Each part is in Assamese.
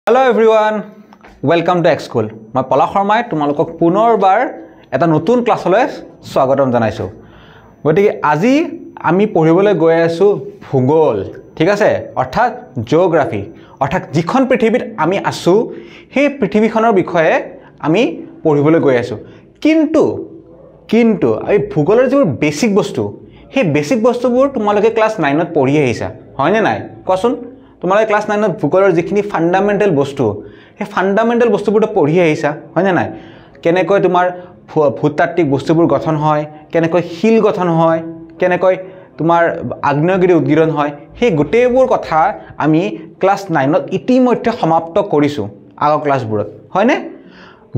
Hello everyone, welcome to X School. মই পলা শৰ্মাই তোমালোকক পুনৰবাৰ এটা নতুন ক্লাছলৈ স্বাগতম জনাইছো। গতিকে আজি আমি পঢ়িবলৈ গৈ আছো ভূগোল, ঠিক আছে? অৰ্থাৎ জিওগ্ৰাফি, অৰ্থাৎ যিখন পৃথিৱীত আমি আছো সেই পৃথিৱীখনৰ বিষয়ে আমি পঢ়িবলৈ গৈ আছো। কিন্তু এই ভূগোলৰ যে বেসিক বস্তু, সেই বেসিক বস্তুবোৰ তোমালোকে ক্লাস 9 ত পঢ়ি আহিছা, হয় নে নাই? কোৱাচোন তোমালোকে ক্লাস 9 ত ভূগোলৰ যিখিনি ফান্ডামেন্টাল বস্তু, সেই ফান্ডামেন্টাল বস্তুবোৰ পঢ়ি আহিছা, হয় নে নাই? কেনেকৈ তোমাৰ ভূতাত্ত্বিক বস্তুবোৰ গঠন হয়, কেনেকৈ শিল গঠন হয়, কেনেকৈ তোমাৰ আগ্নেয়গিৰি উদ্গীৰণ হয়, সেই গোটেইবোৰ কথা আমি ক্লাস 9 ত ইতিমধ্যে সমাপ্ত কৰিছো আগৰ ক্লাছবোৰত, হয় নে?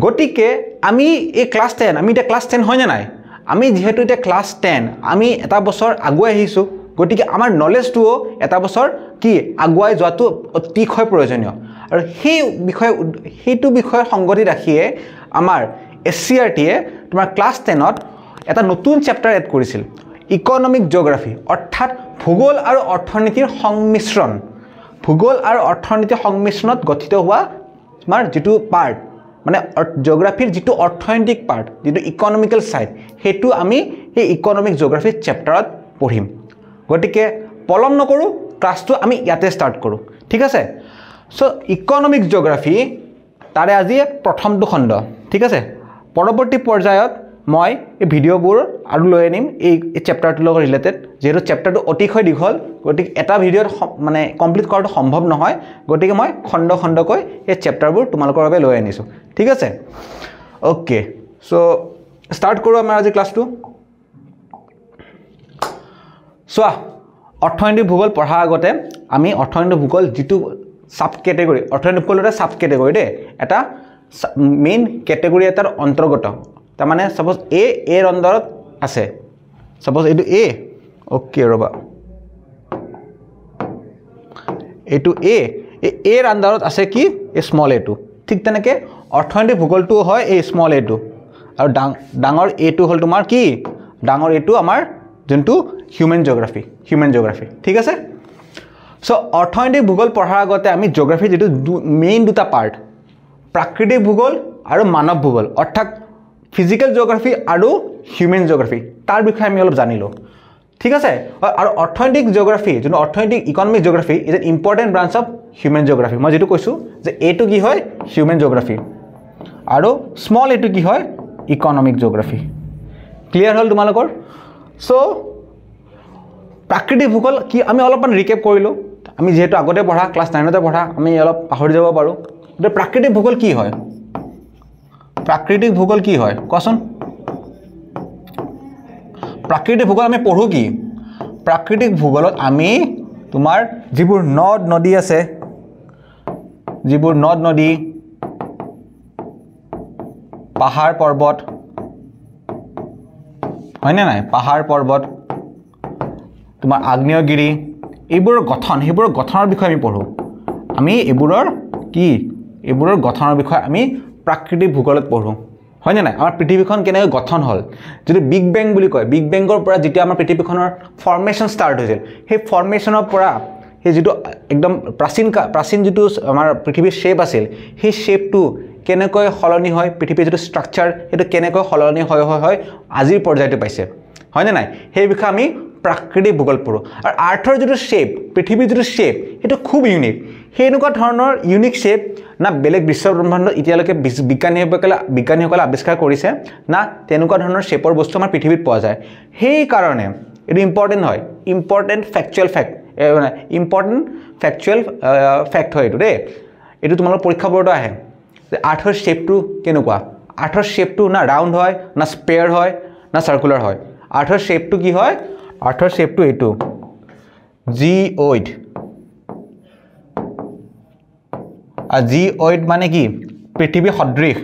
গতিকে আমি এই ক্লাস 10, আমি এটা ক্লাস 10 হয় নে নাই? আমি যেহেতু এটা ক্লাস 10, আমি এটা বছৰ আগুৱাই আহিছো, গতিকে আমাৰ নলেজটোও এটা বছৰ কি আগুৱাই যোৱাটো অতিশয় প্ৰয়োজনীয়। আৰু সেইটো বিষয় সংগতি ৰাখিয়ে আমাৰ এছচিআৰটিয়ে তোমাৰ ক্লাস 10 ত এটা নতুন চেপ্টাৰ এড কৰিছিল, ইকনমিক জিওগ্ৰাফি, অৰ্থাৎ ভূগোল আৰু অৰ্থনীতিৰ সংমিশ্ৰণ। ভূগোল আৰু অৰ্থনীতিৰ সংমিশ্ৰণত গঠিত হোৱা তোমাৰ যিটো পাৰ্ট, মানে জিওগ্ৰাফিৰ যিটো অৰ্থনৈতিক পাৰ্ট, যিটো ইকনমিক্যাল সাইড, হেতু আমি এই ইকনমিক জিওগ্ৰাফি চেপ্টাৰত পঢ়িম। গতিকে পলম নকৰো, ক্লাছটো আমি ইয়াতে স্টাৰ্ট কৰো, ঠিক আছে? সো ইকনমিক জিওগ্ৰাফি তাৰে আজি প্ৰথমটো খণ্ড, ঠিক আছে? পৰৱৰ্তী পৰ্যায়ত মই এই ভিডিঅ'বোৰ আৰু লৈ আনিম এই চেপ্টাৰটোৰ লগত ৰিলেটেড, যেহেতু চেপ্টাৰটো অতিশয় দীঘল, গতিকে এটা ভিডিঅ'ত মানে কমপ্লিট কৰাটো সম্ভৱ নহয়, গতিকে মই খণ্ডকৈ এই চেপ্টাৰবোৰ তোমালোকৰ বাবে লৈ আনিছো, ঠিক আছে? ওকে, সো স্টাৰ্ট কৰো আমাৰ আজি ক্লাছটো। চোৱা, অৰ্থনৈতিক ভূগোল পঢ়াৰ আগতে আমি অৰ্থনৈতিক ভূগোল যিটো সাব কেটেগৰী, অৰ্থনৈতিক ভূগোল এটা সাব কেটেগৰী দেই, এটা মেইন কেটেগৰী এটাৰ অন্তৰ্গত। তাৰ মানে সাপোজ এৰ আন্ডাৰত আছে, সাপোজ এইটো এ, ওকে ৰবা, এইটো এৰ আন্ডাৰত আছে কি এই স্মল এটো, ঠিক তেনেকৈ অৰ্থনৈতিক ভূগোলটো হয় এই স্মল এটো, আৰু ডাঙৰ এটো হ'ল তোমাৰ কি, ডাঙৰ এটো আমাৰ যোনটো হিউম্যান জিওগ্ৰাফি, ঠিক আছে? সো অৰ্থনৈতিক ভূগোল পঢ়াৰ আগতে আমি জিওগ্ৰাফি যেটো মেইন দুটা পাৰ্ট, প্ৰাকৃতিক ভূগোল আৰু মানৱ ভূগোল, অৰ্থাৎ ফিজিক্যাল জিওগ্ৰাফি আৰু হিউম্যান জিওগ্ৰাফি, তাৰ বিষয়ে আমি অলপ জানিলো, ঠিক আছে? আৰু অৰ্থনৈতিক জিওগ্ৰাফি, যোনটো অৰ্থনৈতিক economic geography is an important branch of human geography. মই যেটো কৈছো যে এটো কি হয় হিউম্যান জিওগ্ৰাফি, আৰু স্মল এটো কি হয় ইকনমিক জিওগ্ৰাফি। ক্লিয়াৰ হ'ল তোমালোকৰ? সো প্ৰাকৃতিক ভূগোল কি আমি অলপমান ৰিকেপ কৰিলো, আমি যেহেতু আগতে পঢ়া ক্লাস 9 তে পঢ়া, আমি অলপ পাহৰি যাব পাৰো। কিন্তু প্ৰাকৃতিক ভূগোল কি হয়? প্ৰাকৃতিক ভূগোল কি হয় কোৱাচোন? প্ৰাকৃতিক ভূগোল আমি পঢ়ো কি? প্ৰাকৃতিক ভূগোলত আমি তোমাৰ যিবোৰ নদ নদী আছে, যিবোৰ নদ নদী, পাহাৰ পৰ্বত, হয় নে নাই? পাহাৰ পৰ্বত, তোমাৰ আগ্নেয়গিৰি, এইবোৰৰ গঠন, সেইবোৰৰ গঠনৰ বিষয়ে আমি পঢ়ো। আমি এইবোৰৰ গঠনৰ বিষয়ে আমি প্ৰাকৃতিক ভূগোলত পঢ়ো, হয় নে নাই? আমাৰ পৃথিৱীখন কেনেকৈ গঠন হ'ল, যিটো বিগ বেং বুলি কয়, বিগ বেংৰ পৰা যেতিয়া আমাৰ পৃথিৱীখনৰ ফৰ্মেশ্যন ষ্টাৰ্ট হৈছিল, সেই ফৰ্মেশ্যনৰ পৰা সেই যিটো একদম প্ৰাচীন যিটো আমাৰ পৃথিৱীৰ শ্বেপ আছিল, সেই শ্বেপটো কেনেকৈ সলনি হয়, পৃথিৱীৰ যিটো ষ্ট্ৰাকচাৰ সেইটো কেনেকৈ সলনি হয় আজিৰ পৰ্যায়টো পাইছে, হয় নে নাই? সেই বিষয়ে আমি প্ৰাকৃতিক ভূগোল পঢ়ো। আৰু আৰ্থৰ যিটো শ্বেপ, পৃথিৱীৰ যিটো শ্বেপ, সেইটো খুব ইউনিক। সেই এনেকুৱা ধৰণৰ ইউনিক শ্বেপ না বেলেগ বিশ্ব ব্ৰহ্মাণ্ডত এতিয়ালৈকে বিজ্ঞানীসকলে আৱিষ্কাৰ কৰিছে, না তেনেকুৱা ধৰণৰ শ্বেপৰ বস্তু আমাৰ পৃথিৱীত পোৱা যায়। সেইকাৰণে এইটো ইম্পৰ্টেণ্ট হয়, ইম্পৰ্টেণ্ট ফেক্টুৱেল ফেক্ট হয় এইটো দেই। এইটো তোমালোকৰ পৰীক্ষা বোৰ্ডত আহে যে আৰ্থৰ শ্বেপটো কেনেকুৱা। আৰ্থৰ শ্বেপটো না ৰাউণ্ড হয়, না স্পেয়াৰ হয়, না চাৰ্কুলাৰ হয়। আৰ্থৰ শ্বেপটো কি হয়? আৰ্থৰ শ্বেপটো এইটো জিঅইড। আৰু জিঅইড মানে কি? পৃথিৱী সদৃশ।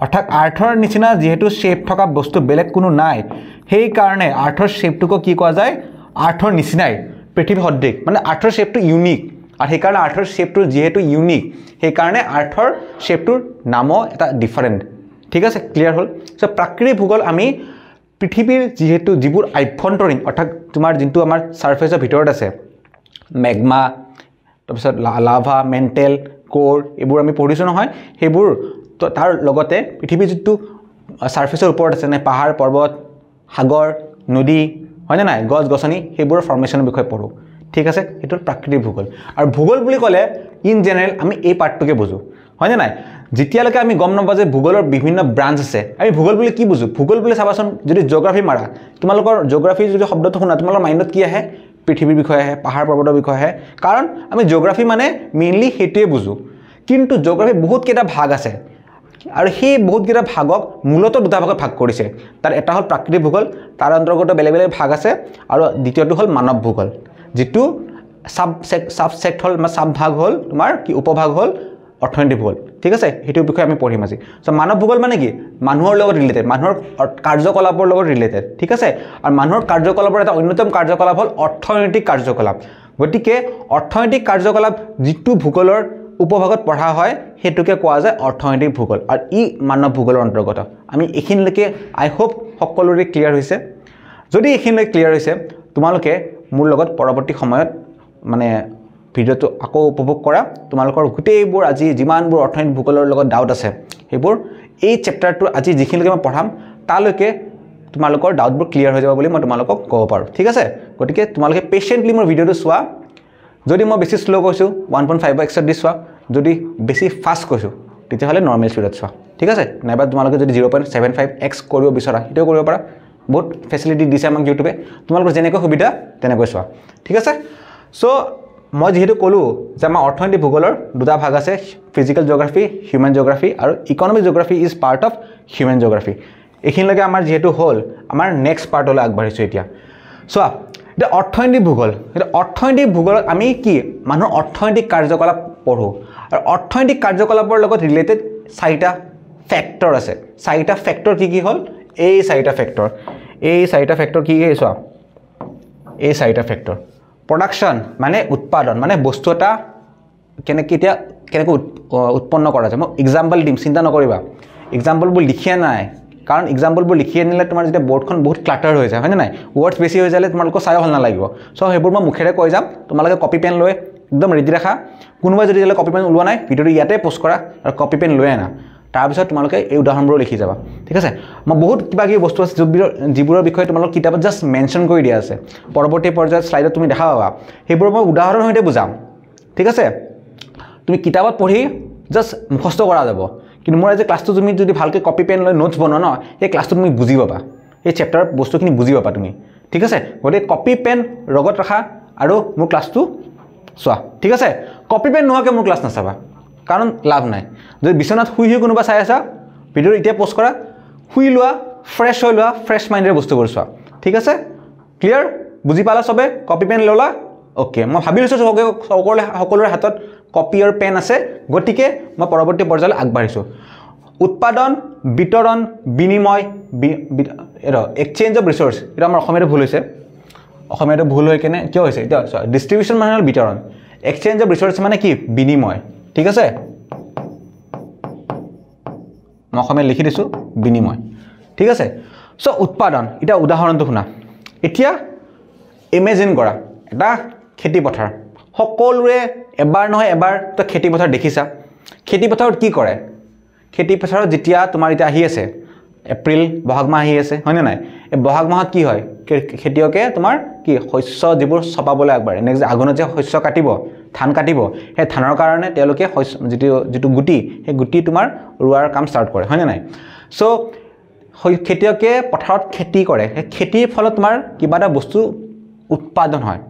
অৰ্থাৎ আৰ্থৰ নিচিনা যিহেতু শ্বেপ থকা বস্তু বেলেগ কোনো নাই, সেইকাৰণে আৰ্থৰ শ্বেপটোকো কি কোৱা যায়? আৰ্থৰ নিচিনাই পৃথিৱী সদৃশ, মানে আৰ্থৰ শ্বেপটো ইউনিক। আৰু সেইকাৰণে আৰ্থৰ শ্বেপটো যিহেতু ইউনিক, সেইকাৰণে আৰ্থৰ শ্বেপটোৰ নামো এটা ডিফাৰেণ্ট, ঠিক আছে? ক্লিয়াৰ হ'ল? সো প্ৰাকৃতিক ভূগোল আমি পৃথিৱীৰ যিবোৰ আভ্যন্তৰীণ, অৰ্থাৎ তোমাৰ যোনটো আমাৰ ছাৰ্ফেচৰ ভিতৰত আছে, মেগমা, তাৰপিছত লাভা, মেণ্টেল, কোৰ এইবোৰ আমি পঢ়িছোঁ নহয় সেইবোৰ তাৰ লগতে পৃথিৱীৰ যিটো সাৰফেসৰ ওপৰত আছে নে পাহাৰ পৰ্বত সাগৰ নদী হয়নে নাই গছ গছনি সেইবোৰৰ ফৰ্মেশনৰ বিষয়ে পঢ়ো ঠিক আছে এটো প্ৰাকৃতিক ভূগোল আৰু ভূগোল বুলি ক'লে ইন জেনাৰেল আমি এই পাৰ্টটোকে বুজো হয়নে নাই যেতিয়ালৈকে আমি গম নাপাওঁ যে ভূগোলৰ বিভিন্ন ব্ৰাঞ্চ আছে আমি ভূগোল বুলি কি বুজো ভূগোল বুলি চাবাচোন যদি জিঅগ্ৰাফি মাৰা তোমালোকৰ জিঅগ্ৰাফি যদি শব্দটো শুনা তোমালোকৰ মাইণ্ডত কি আহে পৃথিৱীৰ বিষয়ে আহে পাহাৰ পৰ্বতৰ বিষয়ে আহে কাৰণ আমি জিঅগ্ৰাফি মানে মেইনলি হেতুৱে বুজো কিন্তু জিঅগ্ৰাফি বহুত কেইটা ভাগ আছে আৰু সেই বহুত কেইটা ভাগক মূলত দুটা ভাগত ভাগ কৰিছে তাৰ এটা হল প্ৰাকৃতিক ভূগোল তাৰ অন্তৰ্গত বেলেগ বেলেগ ভাগ আছে আৰু দ্বিতীয়টো হল মানৱ ভূগোল যেটো সাবসেক্ট হল বা সাব ভাগ হল তোমাৰ কি উপভাগ হল অৰ্থনৈতিক ভূগোল ঠিক আছে হেতু বিষয়ে আমি পঢ়িম আজি সো মানৱ ভূগোল মানে কি মানুহৰ লগত ৰিলেটেড মানুহৰ কাৰ্যকলাপৰ লগত ৰিলেটেড ঠিক আছে আৰু মানুহৰ কাৰ্যকলাপৰ এটা অন্যতম কাৰ্যকলাপ হল অৰ্থনৈতিক কাৰ্যকলাপ গতিকে অৰ্থনৈতিক কাৰ্যকলাপ যেটো ভূগোলৰ উপভাগত পঢ়া হয় হেতুকে কোৱা যায় অৰ্থনৈতিক ভূগোল আৰু ই মানৱ ভূগোলৰ অন্তৰ্গত আমি এখিনলৈকে আই হোপ সকলোৰে ক্লিয়াৰ হৈছে যদি এখিনলৈ ক্লিয়াৰ হৈছে তোমালোকে মোৰ লগত পৰৱৰ্তী সময়ত মানে ভিডিওটো আকৌ উপভোগ কৰা তোমালোকৰ গুটেইবোৰ আজি যিমানবোৰ অৰ্থনৈতিক ভূগোলৰ লগত ডাউট আছে হেবোৰ এই চেপ্টাৰটো আজি যিখিনলৈকে মই পঢ়াম তালৈকে তোমালোকৰ ডাউটবোৰ ক্লিয়াৰ হৈ যাব বুলি মই তোমালোকক ক'ব পাৰো ঠিক আছে গতিকে তোমালোকে পেশেন্টলি মোৰ ভিডিওটো চোৱা যদি মই বেছি স্লো কৈছো 1.5x দি চোৱা যদি বেছি ফাস্ট কৈছো তেতিয়াহলে নৰমাল স্পিডত চোৱা ঠিক আছে নাইবা তোমালোকে যদি 0.75x কৰিব বিচৰা এটাও কৰিব পাৰা বহুত ফেসিলিটি দিছে আমাক ইউটিউবে তোমালোকৰ যেনেকৈ সুবিধা তেনেকৈ চোৱা ঠিক আছে সো মই যেহেতু কলো যে আমাৰ অৰ্থনৈতিক ভূগোলৰ দুটা ভাগ আছে ফিজিক্যাল জিওগ্ৰাফি হিউম্যান জিওগ্ৰাফি আৰু economic geography is part of human geography এখিনলৈকে আমাৰ যেহেতু হল আমাৰ নেক্সট পাৰ্টলৈ আগবাঢ়িছো এতিয়া চোৱা এটা অৰ্থনৈতিক ভূগোল এটা অৰ্থনৈতিক ভূগোলত আমি কি মানুহৰ অৰ্থনৈতিক কাৰ্যকলাপ পঢ়ো আৰু অৰ্থনৈতিক কাৰ্যকলাপৰ লগত ৰিলেটেড চাৰিটা ফ্যাক্টৰ আছে চাৰিটা ফ্যাক্টৰ কি হল এই চাৰিটা ফ্যাক্টৰ কি চোৱা এই চাৰিটা ফ্যাক্টৰ প্ৰডাকশন মানে উৎপাদন মানে বস্তু এটা কেনেকৈ উৎপন্ন কৰা যায় মই এক্সাম্পল দিম চিন্তা নকৰিবা এক্সাম্পলবোৰ লিখিয়া নাই কাৰণ এক্সাম্পলবোৰ লিখি আনিলে তোমাৰ যেতিয়া বৰ্ডখন বহুত ক্লাটাৰ হৈ যায় হয় নাই ওয়াৰ্ডছ বেছি হৈ যালে তোমালোকৰ চাই ভাল নালাগিব সো হেবোৰ মই মুখেৰে কৈ যাম তোমালোকে কপি পেন লৈ একদম ৰেডি ৰাখা কোনোবা যদি কপি পেন ওলোৱা নাই ভিডিওটো ইয়াতে পোষ্ট কৰা আৰু কপি পেন লৈ আনা তাৰ পিছত তোমালোকে এই উদাহৰণবোৰ লিখি যাবা ঠিক আছে মই বহুত কিবা কি বস্তু আছে যিবোৰৰ বিষয়ে তোমালোকৰ কিতাপত জাস্ট মেনশন কৰি দিয়া আছে পৰৱৰ্তী পৰ্যায়ত স্লাইডত তুমি দেখা পাবা হেবোৰ মই উদাহৰণ সৈতে বুজাম ঠিক আছে তুমি কিতাপত পঢ়ি জাস্ট মুখস্থ কৰা যাব কিন্তু মোৰ আজি ক্লাছটো তুমি যদি ভালকৈ কপি পেন লৈ নোটছ বনোৱা ন এই ক্লাছটো তুমি বুজি পাবা এই চেপ্টাৰৰ বস্তুখিনি বুজি পাবা তুমি ঠিক আছে গতে কপি পেন লগত ৰাখা আৰু মোৰ ক্লাছটো চোৱা ঠিক আছে কপি পেন নোহাকে মোৰ ক্লাছ নাচাবা কাৰণ লাভ নাই যদি বিছনাত শুই কোনোবা চাই আছা ভিডিও এতিয়া পোষ্ট কৰা শুই লোৱা ফ্ৰেশ হৈ লোৱা ফ্ৰেশ মাইন্ডেৰে বস্তুবোৰ চোৱা ঠিক আছে ক্লিয়াৰ বুজি পালা সবে কপি পেন ললা ওকে মই ভাবি লৈছো সকলোৰে হাতত কপি আৰু পেন আছে গটিকে মই পৰৱৰ্তী পৰ্যায়লৈ আগবাঢ়িছো উৎপাদন বিতৰণ বিনিময় এক্সচেঞ্জ অফ ৰিসোৰ্স এটা আমাৰ অসমীয়াতে ভুল হৈছে অসমীয়াতে ভুল হৈ কেনে কি হৈছে এটা ডিস্ট্ৰিবিউশন মানে হল বিতৰণ এক্সচেঞ্জ অফ ৰিসোৰ্স মানে কি বিনিময় ঠিক আছে মই অসমীয়াত লিখি দিছো বিনিময় ঠিক আছে সো উৎপাদন এটা উদাহৰণটো শুনা এতিয়া ইমেজিন কৰা এটা খেতি পথাৰ সকলোৰে এবাৰ নহয় এবাৰ তো খেতি পথাৰ দেখিছা খেতি পথাৰত কি কৰে খেতি পথাৰত যেতিয়া তোমাৰ এটা আহি আছে এপ্ৰিল বহাগ মাহ আহি আছে হয় না নাই এই বহাগ মাহত কি হয় খেতিয়কে তোমাৰ কি শস্য যিবোৰ ছপাবলৈ আগবাঢ়ে নেক্সট আগুনত যে শস্য কাটিব ধান কাটিব সেই ধানৰ কাৰণে তেওঁলোকে যেটো গুটি সেই গুটি তোমাৰ ৰুৱাৰ কাম ষ্টাৰ্ট কৰে হয় না নাই সো খেতিয়কে পথাৰত খেতি কৰে সেই খেতিৰ ফলত তোমাৰ কিবা এটা বস্তু উৎপাদন হয়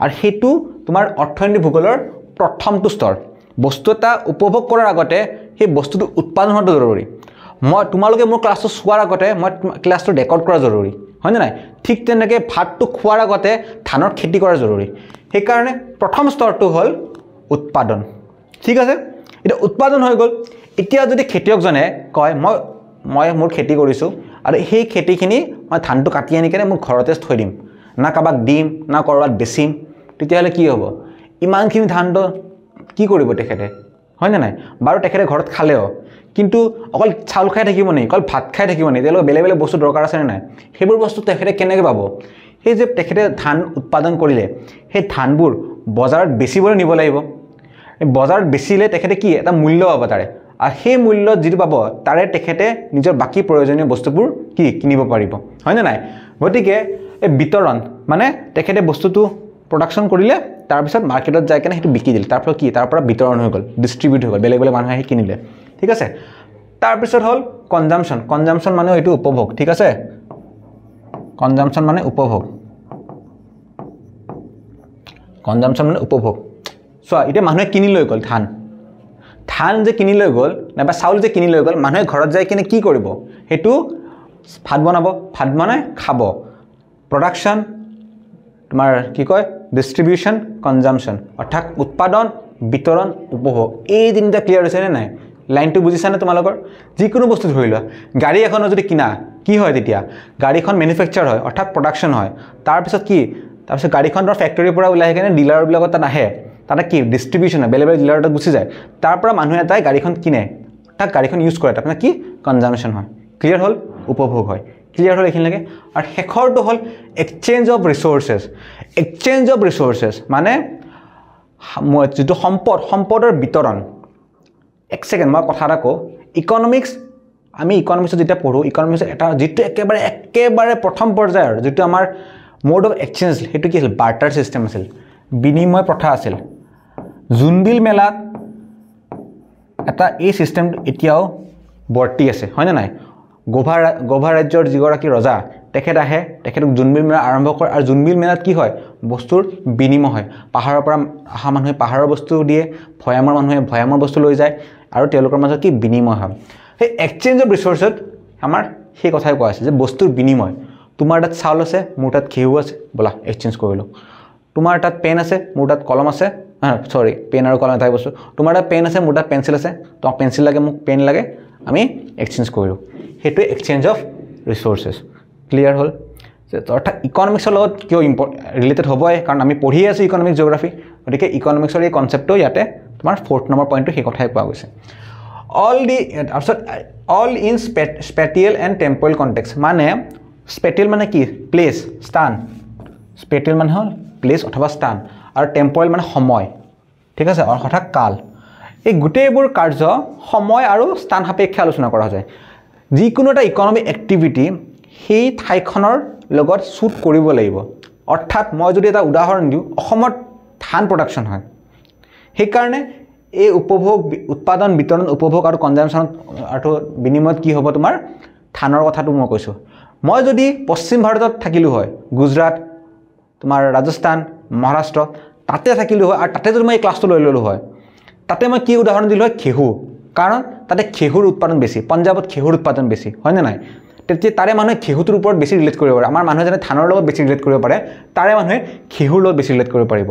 আৰু হেতু তোমাৰ অৰ্থনৈতিক ভূগোলৰ প্ৰথমটো স্তৰ বস্তু এটা উপভোগ কৰাৰ আগতে সেই বস্তুটো উৎপাদন হোৱাটো জৰুৰী মই তোমালোকে মোৰ ক্লাছটো চোৱাৰ আগতে মই ক্লাছটো ৰেকৰ্ড কৰা জৰুৰী হয় না নাই ঠিক তেনেকৈ ভাতটো খোৱাৰ আগতে ধানৰ খেতি কৰা জৰুৰী সেই কাৰণে প্ৰথম স্তৰটো হল উৎপাদন ঠিক আছে এটা উৎপাদন হৈ গল এতিয়া যদি খেতিয়কজনে কয় মই মোৰ খেতি কৰিছো আৰু সেই খেতিখিনি মই ধানটো কাটি আনি কেনে মোৰ ঘৰতে থৈ দিম না কাবাক দিম না কৰবাত বেচিম তেতিয়াহলে কি হ'ব ইমানখিনি ধানটো কি কৰিব তেখেতে হয় না নাই বাৰু তেখেতে ঘৰত খালেও কিন্তু অকল চাউল খাই থাকিব নাই অকল ভাত খাই থাকিব নাই তেলৰ বেলে বেলে বস্তু দৰকাৰ আছে নাই হেবোৰ বস্তু তেখেতে কেনেকৈ পাব সেই যে তেখেতে ধান উৎপাদন কৰিলে সেই ধানবোৰ বজাৰত বেচিবলৈ নিব লাগিব এই বজাৰত বেচিলে তেখেতে কি এটা মূল্য পাব তাৰে আৰু সেই মূল্য যিটো পাব তাৰে তেখেতে নিজৰ বাকি প্ৰয়োজনীয় বস্তুবোৰ কি কিনিব পাৰিব হয় না নাই গতিকে এই বিতৰণ মানে তেখেতে বস্তুটো প্ৰডাকশন কৰিলে তাৰ পিছত মাৰ্কেটত যায় কেনে হেতু বিকি দিলে তাৰ পৰা কি তাৰ পৰা বিতৰণ হৈ গল ডিস্ট্ৰিবিউট হৈ গল বেলেগ বেলেগ মানুহে আহি কিনিলে ঠিক আছে তাৰ পিছত হল কনজাম্পশন মানে এইটো উপভোগ ঠিক আছে কনজাম্পশন মানে উপভোগ কনজাম্পশন মানে উপভোগ সো এটা মানুহে কিনি লৈ গল ধান যে কিনি লৈ গল নাবা চাউল যে কিনি লৈ গল মানুহে ঘৰত যায় কিনে কি কৰিব হেতু ভাত বনাব ভাত বনাই খাব প্ৰডাকশন তোমাৰ কি কয় ডিস্ট্ৰিবিউশন কনজাম্পশন অৰ্থাৎ উৎপাদন বিতৰণ উপভোগ এই তিনিটা ক্লিয়াৰ হৈছে নে নাই লাইনটো বুজিছা নে তোমালোকৰ যিকোনো বস্তু ধৰি লোৱা গাড়ী এখন যদি কিনা কি হয় তেতিয়া গাড়ীখন ম্যানুফ্যাকচাৰ হয় অৰ্থাৎ প্ৰডাকশন হয় তাৰ পিছত কি তাৰ পিছত গাড়ীখন তোমাৰ ফ্যাক্টৰীৰ পৰা ওলাই কিনে ডিলাৰ বিলাকত তাত আহে তাতে কি ডিস্ট্ৰিবিউশন বেলেগ বেলেগ ডিলাৰত গুচি যায় তাৰ পৰা মানুহে এটাই গাড়ীখন কিনে তাক গাড়ীখন ইউজ কৰে তাৰপৰা কি কনজাম্পশন হয় ক্লিয়াৰ হল উপভোগ হয় ক্লিয়াৰ হল এইখিনি লাগে আৰু শেষৰটো হল এক্সচেঞ্জ অফ ৰিসোৰ্সেস মানে যেটো সম্পদৰ বিতৰণ এক সেকেন্ড মই কথা এটা কও ইকোনমিক্স আমি ইকোনমিক্স যেটা পঢ়ো ইকোনমিক্স এটা যেটো একেবাৰে প্ৰথম পৰ্যায়ৰ যেটো আমাৰ মোড অফ এক্সচেঞ্জ হেতু কি আছিল বাৰ্টাৰ সিস্টেম আছিল বিনিময় প্ৰথা আছিল জুনবিল মেলাত এটা এই সিস্টেম এতিয়াও বৰ্তি আছে হয় না নাই গোভা ৰাজ্যৰ যিগৰাকী ৰজা তেখেত আহে তেখেতক জুনবিল মেলা আৰম্ভ কৰে আৰু জুনবিল মেলাত কি হয় বস্তুৰ বিনিময় হয় পাহাৰৰ পৰা আহা মানুহে পাহাৰৰ বস্তু দিয়ে ভয়ামৰ মানুহে ভয়ামৰ বস্তু লৈ যায় আৰু তেওঁলোকৰ মাজত কি বিনিময় হয় সেই এক্সচেঞ্জ অফ ৰিসোৰ্সত আমাৰ সেই কথাই কোৱা আছে যে বস্তুৰ বিনিময় তোমাৰ তাত চাউল আছে মোৰ তাত ঘিউ আছে বলা এক্সচেঞ্জ কৰিলো তোমাৰ তাত পেন আছে মোৰ তাত কলম আছে সৰি পেন আৰু কলম এটাই বস্তু তোমাৰ তাত পেন আছে মোৰ তাত পেন্সিল আছে তোমাক পেন্সিল লাগে মোক পেন লাগে আমি এক্সচেঞ্জ কৰিলো হেতু এক্সচেঞ্জ অফ ৰিসোৰ্সেস ক্লিয়াৰ হল অৰ্থাৎ ইকোনমিক্সৰ লগত কিয় ৰিলেটেড হ'বই কাৰণ আমি পঢ়ি আছো ইকোনমিক্স জিওগ্ৰাফি গতিকে ইকোনমিক্সৰ এই কনসেপ্টটো ইয়াতে তোমাৰ 4th নম্বৰ পইণ্টটো সেই কথাই কোৱা গৈছে all in spatial and temporal context মানে spatial মানে কি প্লেস স্থান spatial মানে হল প্লেস অথবা স্থান আৰু temporal মানে সময় ঠিক আছে অৰ্থাৎ কাল এই গুটেইবোৰ কাৰ্য সময় আৰু স্থান সাপেক্ষে আলোচনা কৰা যায় যিকোনো এটা ইকোনমিক এক্টিভিটি সেই ঠাইখনৰ লগত সুট কৰিব লাগিব অৰ্থাৎ মই যদি এটা উদাহৰণ দিও অসমত ধান প্ৰডাকশন হয় সেই কাৰণে এই উপভোগ উৎপাদন বিতৰণ উপভোগ আৰু কনজাম্পশন আৰু বিনিময়ত কি হ'ব তোমাৰ ধানৰ কথাটো মই কৈছো মই যদি পশ্চিম ভাৰতত থাকিলো হয় গুজৰাট তোমাৰ ৰাজস্থান মহাৰাষ্ট্ৰ তাতে থাকিলো হয় আৰু তাতে যদি মই এই ক্লাছটো লৈ ললো হয় তাতে মই কি উদাহৰণ দিলো হয় খেহু কাৰণ তাতে খেহুৰ উৎপাদন বেছি পঞ্জাবত খেহুৰ উৎপাদন বেছি হয় না নাই তেতিয়া তাৰে মানুহে খেহুটোৰ ওপৰত বেছি ৰিলেট কৰিব পাৰে আমাৰ মানুহে যেনে ধানৰ লগত বেছি ৰিলেট কৰিব পাৰে তাৰে মানুহে খেহুৰ লগত বেছি ৰিলেট কৰিব পাৰিব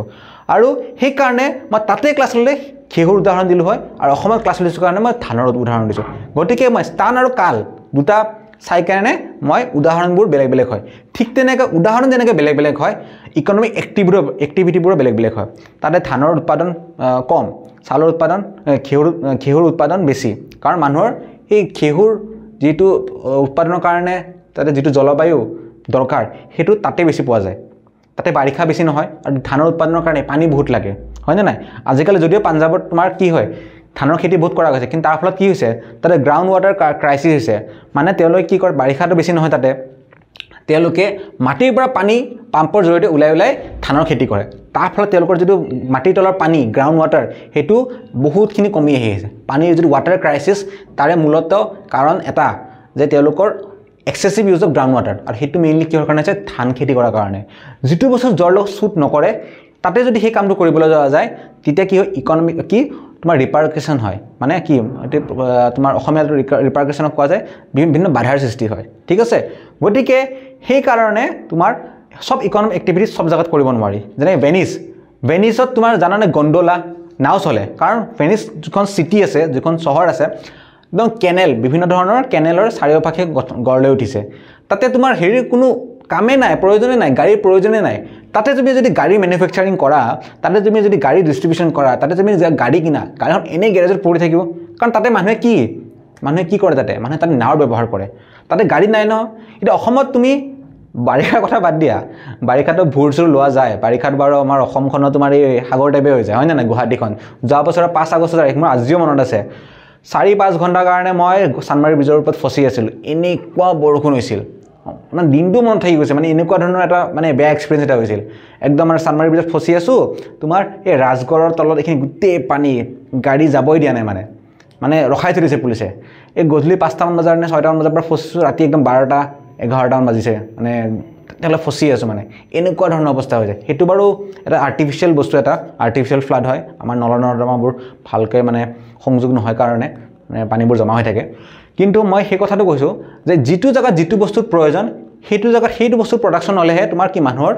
আৰু সেই কাৰণে মই তাতে ক্লাছ ললে খেহুৰ উদাহৰণ দিলো হয় আৰু অসমত ক্লাছ লৈছো কাৰণে মই ধানৰ উদাহৰণ দিছো গতিকে মই স্থান আৰু কাল দুটা চাই কাৰণে মই উদাহৰণবোৰ বেলেগ বেলেগ হয় ঠিক তেনেকৈ উদাহৰণ যেনেকৈ বেলেগ বেলেগ হয় ইকোনমিক এক্টিভিটিবোৰ বেলেগ বেলেগ হয় তাতে ধানৰ উৎপাদন কম চালৰ উৎপাদন খেহুৰ উৎপাদন বেছি কাৰণ মানুহৰ এই খেহুৰ যেটো উৎপাদনৰ কাৰণে তাতে যেটো জলবায়ু দৰকাৰ হেতু তাতে বেছি পোৱা যায় তাতে বাৰিষা বেছি নহয় আৰু ধানৰ উৎপাদনৰ কাৰণে পানী বহুত লাগে হয় না নাই আজিকালি যদিও পাঞ্জাবত তোমাৰ কি হয় ধানৰ খেতি বহুত কৰা গৈছে কিন্তু তাৰ ফলত কি হৈছে তাতে গ্ৰাউণ্ড ৱাটাৰ ক্ৰাইসিস হৈছে মানে তেওঁলোকে কি কৰে বাৰিষাটো বেছি নহয় তাতে তেওঁলোকে মাটিৰ পৰা পানী পাম্পৰ জৰিয়তে ওলাই ধানৰ খেতি কৰে তাৰ ফলত তেওঁলোকৰ যেটো মাটিৰ তলৰ পানী গ্ৰাউণ্ড ৱাটাৰ হেতু বহুতখিনি কমি আহিছে পানীৰ যেটো ৱাটাৰ ক্ৰাইসিস তাৰে মূলত কাৰণ এটা যে তেওঁলোকৰ excessive use of ground water আৰু হেতু মেইনলি কিহৰ কাৰণে আছে ধান খেতি কৰাৰ কাৰণে যেটো বস্তু জলক সুট নকৰে তাতে যদি সেই কামটো কৰিবলৈ যোৱা যায় তেতিয়া কি হয় ইকোনমিক কি তোমাৰ ৰিপাৰকেশন হয় মানে কি তোমাৰ অসমীয়াত ৰিপাৰকেশনক কোৱা যায় বিভিন্ন বাধাৰ সৃষ্টি হয় ঠিক আছে গতিকে সেই কাৰণে তোমাৰ সব ইকোনমিক এক্টিভিটি সব জায়গাত কৰিব নোৱাৰি যেনে ভেনিছত তোমাৰ জানানে গন্ডোলা নাও চলে কাৰণ ভেনিছ যখন সিটি আছে যখন চহৰ আছে একদম কেনেল বিভিন্ন ধৰণৰ কেনেলৰ চাৰিওফাকে গঢ় লৈ উঠিছে তাতে তোমাৰ হেৰি কোনো কামে নাই প্ৰয়োজনে নাই গাড়ীৰ প্ৰয়োজনে নাই তাতে তুমি যদি গাড়ী ম্যানুফ্যাকচাৰিং কৰা তাতে তুমি যদি গাড়ী ডিস্ট্ৰিবিউশন কৰা তাতে তুমি গাড়ী কিনা গাড়ীখন এনে গ্যাৰেজত পৰি থাকিব কাৰণ তাতে মানুহে কি কৰে তাতে মানুহে তাতে নাও ব্যৱহাৰ কৰে তাতে গাড়ী নাই ন এটা অসমত তুমি বাৰিষাৰ কথা বাদ দিয়া বাৰিষাটো ভূৰ চুৰ লোৱা যায় বাৰিষাত বাৰু আমাৰ অসমখনত তোমাৰ এই সাগৰ টাইপে হৈ যায় হয় না নাই গুৱাহাটীখন যোৱা বছৰৰ 5 আগষ্ট তাৰিখ মোৰ আজিও মনত আছে 4-5 ঘণ্টাৰ কাৰণে মই চানমাৰী ব্ৰিজৰ ওপৰত ফচি আছিলোঁ এনেকুৱা বৰষুণ হৈছিল মানে দিনটো মনত থাকি গৈছে মানে এনেকুৱা ধৰণৰ এটা মানে বেয়া এক্সপিৰিয়েঞ্চ এটা হৈছিল একদম মানে চানমাৰী ব্ৰিজত ফচি আছোঁ তোমাৰ এই ৰাজগড়ৰ তলত এইখিনি গোটেই পানী গাড়ী যাবই দিয়া নাই মানে ৰখাই থৈ দিছে পুলিচে এই গধূলি 5টামান বজাৰ নে 6টামান বজাৰ পৰা ফচিছোঁ ৰাতি একদম 12টা 11টামান বাজিছে মানে তেতিয়ালৈ ফচি আছোঁ মানে এনেকুৱা ধৰণৰ অৱস্থা হৈ যায় সেইটো বাৰু এটা আৰ্টিফিচিয়েল বস্তু এটা আৰ্টিফিচিয়েল ফ্লাড হয় আমাৰ নলা নৰ্দমাবোৰ ভালকৈ মানে সংযোগ নহয় কাৰণে মানে পানীবোৰ জমা হৈ থাকে কিন্তু মই সেই কথাটো কৈছোঁ যে যিটো জায়গাত যিটো বস্তুৰ প্ৰয়োজন সেইটো জায়গাত সেইটো বস্তুৰ প্ৰডাকশ্যন হ'লেহে তোমাৰ কি মানুহৰ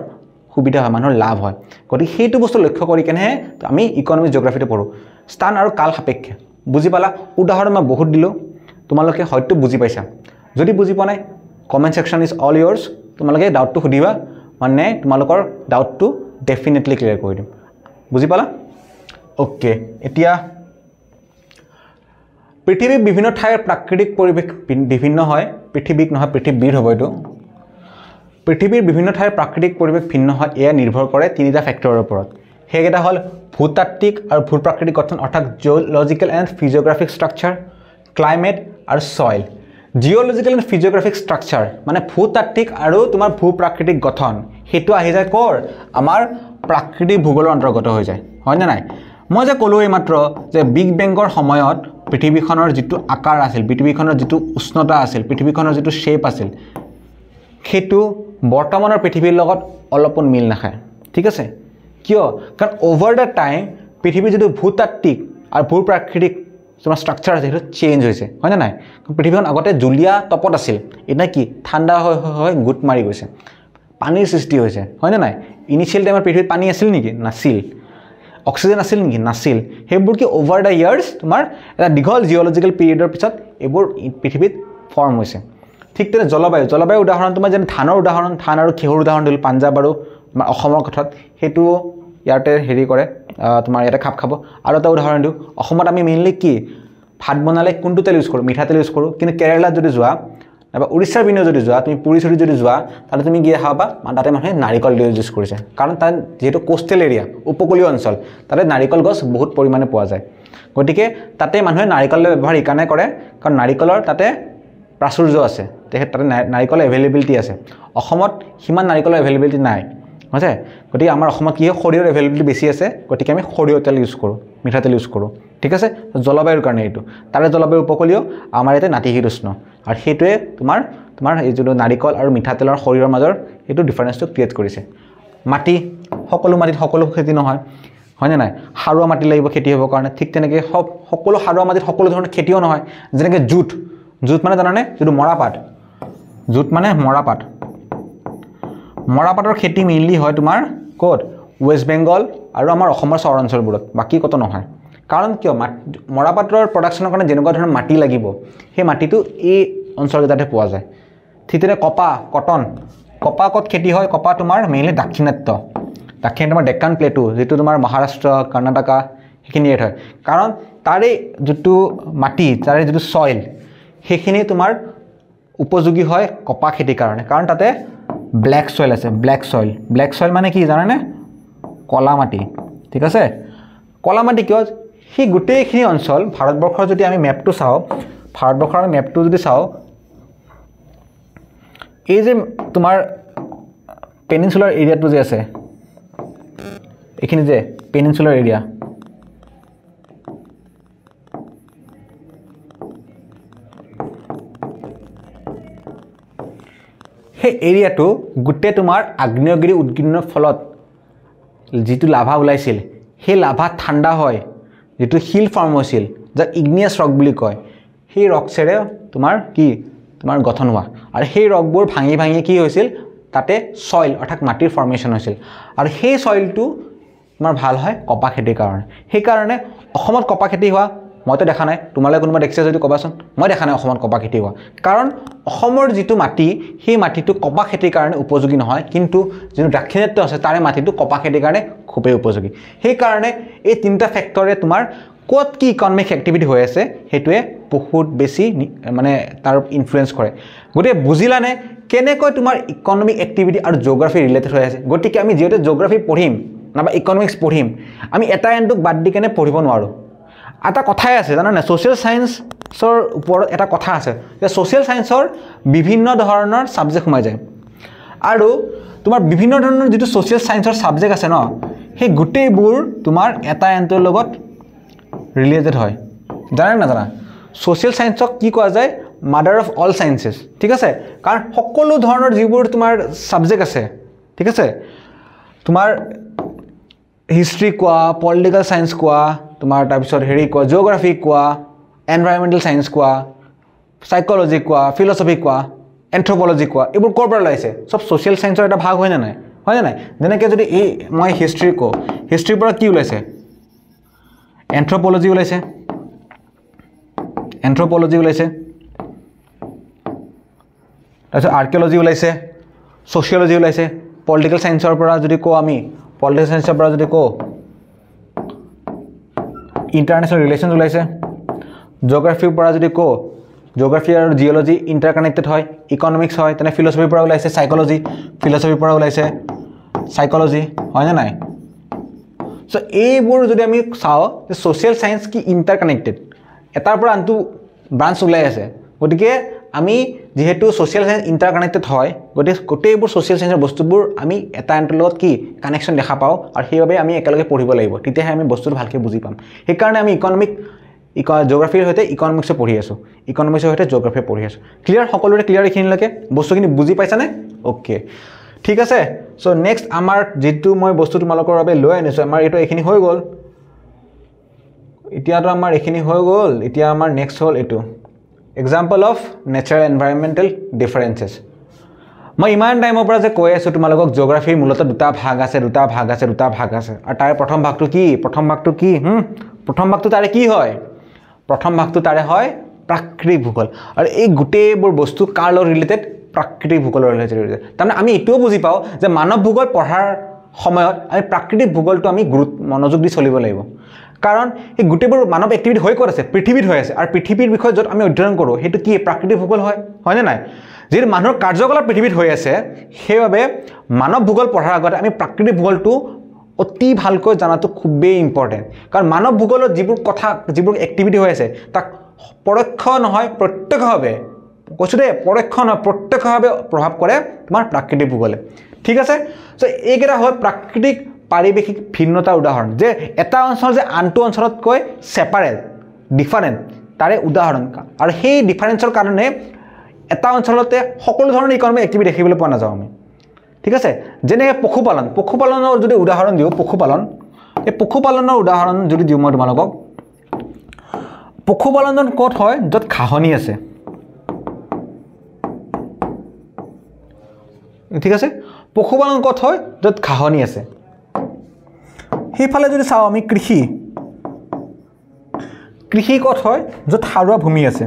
সুবিধা হয় মানুহৰ লাভ হয় গতিকে সেইটো বস্তু লক্ষ্য কৰি কেনেহে আমি ইকনমিক জিঅ'গ্ৰাফিটো পঢ়োঁ স্থান আৰু কাল সাপেক্ষে বুজি পালা উদাহৰণ মই বহুত দিলোঁ তোমালোকে হয়তো বুজি পাইছা যদি বুজি পোৱা নাই comment section is all years তোমালোকে ডাউটটো সুধিবা মানে তোমালোকৰ ডাউটটো ডেফিনেটলি ক্লিয়াৰ কৰি দিম বুজি পালা ওকে এতিয়া পৃথিৱীৰ বিভিন্ন ঠাইৰ প্ৰাকৃতিক পৰিৱেশ বিভিন্ন হয় পৃথিৱীক নহয় পৃথিৱীৰ হ'ব এইটো পৃথিৱীৰ বিভিন্ন ঠাইৰ প্ৰাকৃতিক পৰিৱেশ ভিন্ন হয় এয়া নিৰ্ভৰ কৰে তিনিটা ফেক্টৰৰ ওপৰত সেইকেইটা হ'ল ভূতাত্ত্বিক আৰু ভূপ্ৰাকৃতিক গঠন অৰ্থাৎ geological and physiographic structure climate আৰু soil geological and physiographic structure মানে ভূতাত্ত্বিক আৰু তোমাৰ ভূপ্ৰাকৃতিক গঠন সেইটো আহি যায় ক'ৰ আমাৰ প্ৰাকৃতিক ভূগোলৰ অন্তৰ্গত হৈ যায় হয়নে নাই মই যে ক'লোঁ এইমাত্ৰ যে বিগ বেংগৰ সময়ত পৃথিৱীখনৰ যিটো আকাৰ আছিল পৃথিৱীখনৰ যিটো উষ্ণতা আছিল পৃথিৱীখনৰ যিটো শ্বেপ আছিল সেইটো বৰ্তমানৰ পৃথিৱীৰ লগত অলপো মিল নাখায় ঠিক আছে কিয় কাৰণ অভাৰ দ্য টাইম পৃথিৱীৰ যিটো ভূতাত্ত্বিক আৰু ভূপ্ৰাকৃতিক তোমাৰ ষ্ট্ৰাকচাৰ আছে সেইটো চেঞ্জ হৈছে হয়নে নাই পৃথিৱীখন আগতে জুলীয়া তপত আছিল এতিয়া কি ঠাণ্ডা হৈ গোট মাৰি গৈছে পানীৰ সৃষ্টি হৈছে হয়নে নাই ইনিচিয়েল টাইমত পৃথিৱীত পানী আছিল নেকি নাছিল অক্সিজেন আছিল নেকি নাছিল সেইবোৰ কি অভাৰ দ্য ইয়াৰ্ছ তোমাৰ এটা দীঘল জিঅ'লজিকেল পিৰিয়ডৰ পিছত এইবোৰ পৃথিৱীত ফৰ্ম হৈছে ঠিক তেনে জলবায়ু উদাহৰণ তোমাৰ যেনে ধানৰ উদাহৰণ ধান আৰু ঘেঁহুৰ উদাহৰণ দিলোঁ পাঞ্জাৱ আৰু তোমাৰ অসমৰ কথাত সেইটো ইয়াতে হেৰি কৰে তোমাৰ ইয়াতে খাপ খাব আৰু এটা উদাহৰণ দিওঁ অসমত আমি মেইনলি কি ভাত বনালে কোনটো তেল ইউজ কৰোঁ মিঠাতেল ইউজ কৰোঁ কিন্তু কেৰেলাত যদি যোৱা নাইবা উৰিষ্যাৰ পিনেও যদি যোৱা তুমি পুৰি চুৰি যদি যোৱা তাতে তুমি কি খাবা তাতে মানুহে নাৰিকল ইউজ কৰিছে কাৰণ তাত যিহেতু কোষ্টেল এৰিয়া উপকূলীয় অঞ্চল তাতে নাৰিকল গছ বহুত পৰিমাণে পোৱা যায় গতিকে তাতে মানুহে নাৰিকলৰ ব্যৱহাৰ এইকাৰণে কৰে কাৰণ নাৰিকলৰ তাতে প্ৰাচুৰ্য আছে তাতে নাৰিকলৰ এভেইলেবিলিটি আছে অসমত সিমান নাৰিকলৰ এভেইলেবিলিটি নাই হৈছে গতিকে আমাৰ অসমত কি হয় সৰিয়হৰ এভেইলেবিলিটি বেছি আছে গতিকে আমি সৰিয়হ তেল ইউজ কৰোঁ মিঠাতেল ইউজ কৰোঁ ঠিক আছে জলবায়ুৰ কাৰণে এইটো তাৰে জলবায়ু উপকূলীয় আমাৰ ইয়াতে নাতিশীতোষ্ণ আৰু সেইটোৱে তোমাৰ এই যিটো নাৰিকল আৰু মিঠাতেলৰ শৰীৰৰ মাজৰ এইটো ডিফাৰেঞ্চটো ক্ৰিয়েট কৰিছে মাটি সকলো মাটিত সকলো খেতি নহয় হয়নে নাই সাৰুৱা মাটি লাগিব খেতি হ'বৰ কাৰণে ঠিক তেনেকৈ সকলো সাৰুৱা মাটিত সকলো ধৰণৰ খেতিও নহয় যেনেকৈ জুট মানে জানানে যিটো জুট মানে মৰাপাটৰ খেতি মেইনলি হয় তোমাৰ ক'ত ৱেষ্ট বেংগল আৰু আমাৰ অসমৰ চহৰ অঞ্চলবোৰত বাকী ক'তো নহয় কাৰণ কিয় মৰাপাটৰ প্ৰডাকশ্যনৰ কাৰণে যেনেকুৱা ধৰণৰ মাটি লাগিব সেই মাটিটো এই অঞ্চলকেইটাতে পোৱা যায় ঠিক তেনে কটন ক'ত খেতি হয় কপাহ তোমাৰ মেইনলি দাক্ষিণাত্য তোমাৰ ডেক্কান প্লেটু যিটো তোমাৰ মহাৰাষ্ট্ৰ কৰ্ণাটকা সেইখিনি এৰিয়াত হয় কাৰণ তাৰে যিটো মাটি তাৰে যিটো ছইল সেইখিনি তোমাৰ উপযোগী হয় কপাহ খেতিৰ কাৰণে কাৰণ তাতে ব্লেক ছইল আছে ব্লেক ছইল মানে কি জানানে কলা মাটি ঠিক আছে কলা মাটি কিয় সেই গোটেইখিনি অঞ্চল ভাৰতবৰ্ষৰ যদি আমি মেপটো চাওঁ এই যে তোমাৰ পেনিনচুলাৰ এৰিয়াটো যে আছে এইখিনি যে পেনিনচুলাৰ এৰিয়া সেই এৰিয়াটো গোটেই তোমাৰ আগ্নেয়গিৰি উদ্গীৰণৰ ফলত যিটো লাভা ওলাইছিল সেই লাভা ঠাণ্ডা হয় যিটো হিল ফৰ্ম হৈছিল যাক ইগনিয়াছ ৰক বুলি কয় সেই ৰকছেৰে তোমাৰ গঠন হোৱা আৰু সেই ৰকবোৰ ভাঙি কি হৈছিল তাতে ছইল অৰ্থাৎ মাটিৰ ফৰ্মেশ্যন হৈছিল আৰু সেই ছইলটো তোমাৰ ভাল হয় কপাহ খেতিৰ কাৰণে সেইকাৰণে অসমত কপাহ খেতি হোৱা মইতো দেখা নাই তোমালোকে কোনোবা দেখিছে যদি ক'বাচোন মই দেখা নাই অসমত কপাহ খেতি হোৱা কাৰণ অসমৰ যিটো মাটি সেই মাটিটো কপাহ খেতিৰ কাৰণে উপযোগী নহয় কিন্তু যিটো দাক্ষিণাত্য আছে তাৰে মাটিটো কপাহ খেতিৰ কাৰণে খুবেই উপযোগী সেইকাৰণে এই তিনিটা ফেক্টৰে তোমাৰ ক'ত কি ইকনমিক এক্টিভিটি হৈ আছে সেইটোৱে বহুত বেছি মানে তাৰ ইনফ্লুৱেঞ্চ কৰে গতিকে বুজিলানে কেনেকৈ তোমাৰ ইকনমিক এক্টিভিটি আৰু জিঅ'গ্ৰাফি ৰিলেটেড হৈ আছে গতিকে আমি যেহেতু জিঅ'গ্ৰাফি পঢ়িম নাইবা ইকনমিক্স পঢ়িম আমি এটা এণ্ডক বাদ দি কেনে পঢ়িব নোৱাৰোঁ এটা কথাই আছে জানানে ছ'চিয়েল সায়েন্সৰ ওপৰত এটা কথা আছে যে ছ'চিয়েল সায়েন্সৰ বিভিন্ন ধৰণৰ সাবজেক্ট সোমাই যায় আৰু তোমাৰ বিভিন্ন ধৰণৰ যেটো ছ'চিয়েল সায়েন্সৰ সাবজেক্ট আছে ন সেই গুটেইবোৰ তোমাৰ এটা এণ্ডৰ লগত ৰিলেটেড হয় জানা না জানা ছ'চিয়েল সায়েন্সক কি কোৱা যায় মাদাৰ অফ অল সায়েন্সেছ ঠিক আছে কাৰণ সকলো ধৰণৰ যিবোৰ তোমাৰ সাবজেক্ট আছে ঠিক আছে তোমাৰ হিষ্ট্ৰী কোৱা পলিটিকেল সায়েন্স কোৱা তোমাৰ তাৰ পিছত হেৰি কোৱা জিঅ'গ্ৰাফি কোৱা এনভাইৰনমেন্টেল সায়েন্স কোৱা সাইকোলজি কোৱা ফিলসফি কোৱা এন্থ্ৰোপলজি কোৱা এইবোৰ ক'ৰ পৰা লাইছে সব ছ'চিয়েল সায়েন্সৰ এটা ভাগ হয় না নাই যেনেকৈ যদি এই মই হিষ্ট্ৰী কো হিষ্ট্ৰীৰ পৰা কি ওলাইছে এন্থ্ৰোপলজি ওলাইছে তাৰপিছত আৰ্কিঅলজি ওলাইছে সোশিয়োলজি ওলাইছে পলিটিকেল সায়েন্সৰ পৰা যদি কো আমি পলিটিকেল সায়েন্সৰ পৰা যদি কো ইন্টাৰনেশ্যনেল ৰিলেশনছ ওলাইছে জিঅ'গ্ৰাফিৰ পৰা যদি কো জিঅ'গ্ৰাফি আৰু জিঅ'লজি ইণ্টাৰকানেক্টেড হয় ইকনমিক্স হয় তেনে ফিলসফিৰ পৰা ওলাইছে সাইকোলজি ফিলসফিৰ পৰা ওলাইছে সাইকোলজি হয় না নাই সো এইবোৰ যদি আমি চাও যে সোশিয়েল সায়েন্স কি ইণ্টাৰকানেক্টেড এটাৰ পৰা আনটো ব্ৰাঞ্চ ওলাই আছে গতিকে আমি যেহেতু সোশিয়েল সায়েন্স ইণ্টাৰকানেক্টেড হয় গতিকে গোটেইবোৰ সোশিয়েল সায়েন্সৰ বস্তুবোৰ আমি এটা আনটোৰ লগত কি কানেকশ্যন দেখা পাওঁ আৰু সেইভাবে আমি একেলগে পঢ়িব লাগিব তেতিয়াহে আমি বস্তুটো ভালকৈ বুজি পাম সেইকাৰণে আমি জিঅ'গ্ৰাফিৰ সৈতে ইকনমিক্স পঢ়ি আছো ইকনমিক্সৰ সৈতে জিঅ'গ্ৰাফি পঢ়ি আছো ক্লিয়াৰ সকলোৰে ক্লিয়াৰ এইখিনিলৈকে বস্তুখিনি বুজি পাইছানে ওকে ঠিক আছে সো নেক্সট আমাৰ যেটো মই বস্তু তোমালোকৰ বাবে লৈ আনিছো আমাৰ এটো এইখিনি হৈ গ'ল এতিয়াটো আমাৰ এইখিনি হৈ গ'ল এতিয়া আমাৰ নেক্সট হ'ল এটো example of natural environmental differences মই ইমান টাইমৰ পৰা যে কৈ আছো তোমালোকক জিঅ'গ্ৰাফিৰ মূলত দুটা ভাগ আছে আৰু তাৰ প্ৰথম ভাগটো কি প্ৰথম ভাগটো তাৰে কি হয় প্ৰথম ভাগটো তাৰে হয় প্ৰাকৃতিক ভূগোল আৰু এই গুটেইবোৰ বস্তু কাৰ লগত ৰিলেটেড প্ৰাকৃতিক ভূগোলৰ ৰিলেটেড তাৰমানে আমি এটোও বুজি পাওঁ যে মানৱ ভূগোল পঢ়াৰ সময়ত আমি প্ৰাকৃতিক ভূগোলটো আমি মনোযোগ দি চলিব লাগিব কাৰণ এই গুটেইবোৰ মানৱ এক্টিভিটি হৈ ক'ত আছে পৃথিৱীত হৈ আছে আৰু পৃথিৱীৰ বিষয়ে য'ত আমি অধ্যয়ন কৰোঁ সেইটো কি প্ৰাকৃতিক ভূগোল হয় নে নাই যিহেতু মানুহৰ কাৰ্যকলাপ পৃথিৱীত হৈ আছে সেইবাবে মানৱ ভূগোল পঢ়াৰ আগতে আমি প্ৰাকৃতিক ভূগোলটো অতি ভালকৈ জানাটো খুবেই ইম্পৰ্টেণ্ট কাৰণ মানৱ ভূগোলত যিবোৰ এক্টিভিটি হৈ আছে তাক পৰোক্ষ নহয় প্ৰত্যক্ষভাৱে কৈছো দে পৰোক্ষ নহয় প্ৰত্যক্ষভাৱে প্ৰভাৱ কৰে তোমাৰ প্ৰাকৃতিক ভূগোলে ঠিক আছে সো এইকেইটা হ'ল প্ৰাকৃতিক পাৰিবেশিক ভিন্নতাৰ উদাহৰণ যে এটা অঞ্চল যে আনটো অঞ্চলতকৈ সেপাৰেট ডিফাৰেন্ট তাৰে উদাহৰণ আৰু সেই ডিফাৰেন্সৰ কাৰণে এটা অঞ্চলতে সকলো ধৰণৰ ইকনমিক এক্টিভিটি দেখিবলৈ পোৱা নাযাওঁ আমি ঠিক আছে যেনে পশুপালনৰ যদি উদাহৰণ দিও এই পশুপালনৰ উদাহৰণ যদি দিও মই তোমালোকক পশুপালনৰ ক'ত হয় য'ত ঘাঁহনি আছে ঠিক আছে পশুপালন ক'ত হয় য'ত ঘাঁহনি আছে সেইফালে যদি চাও আমি কৃষি ক'ত হয় য'ত সাৰুৱা ভূমি আছে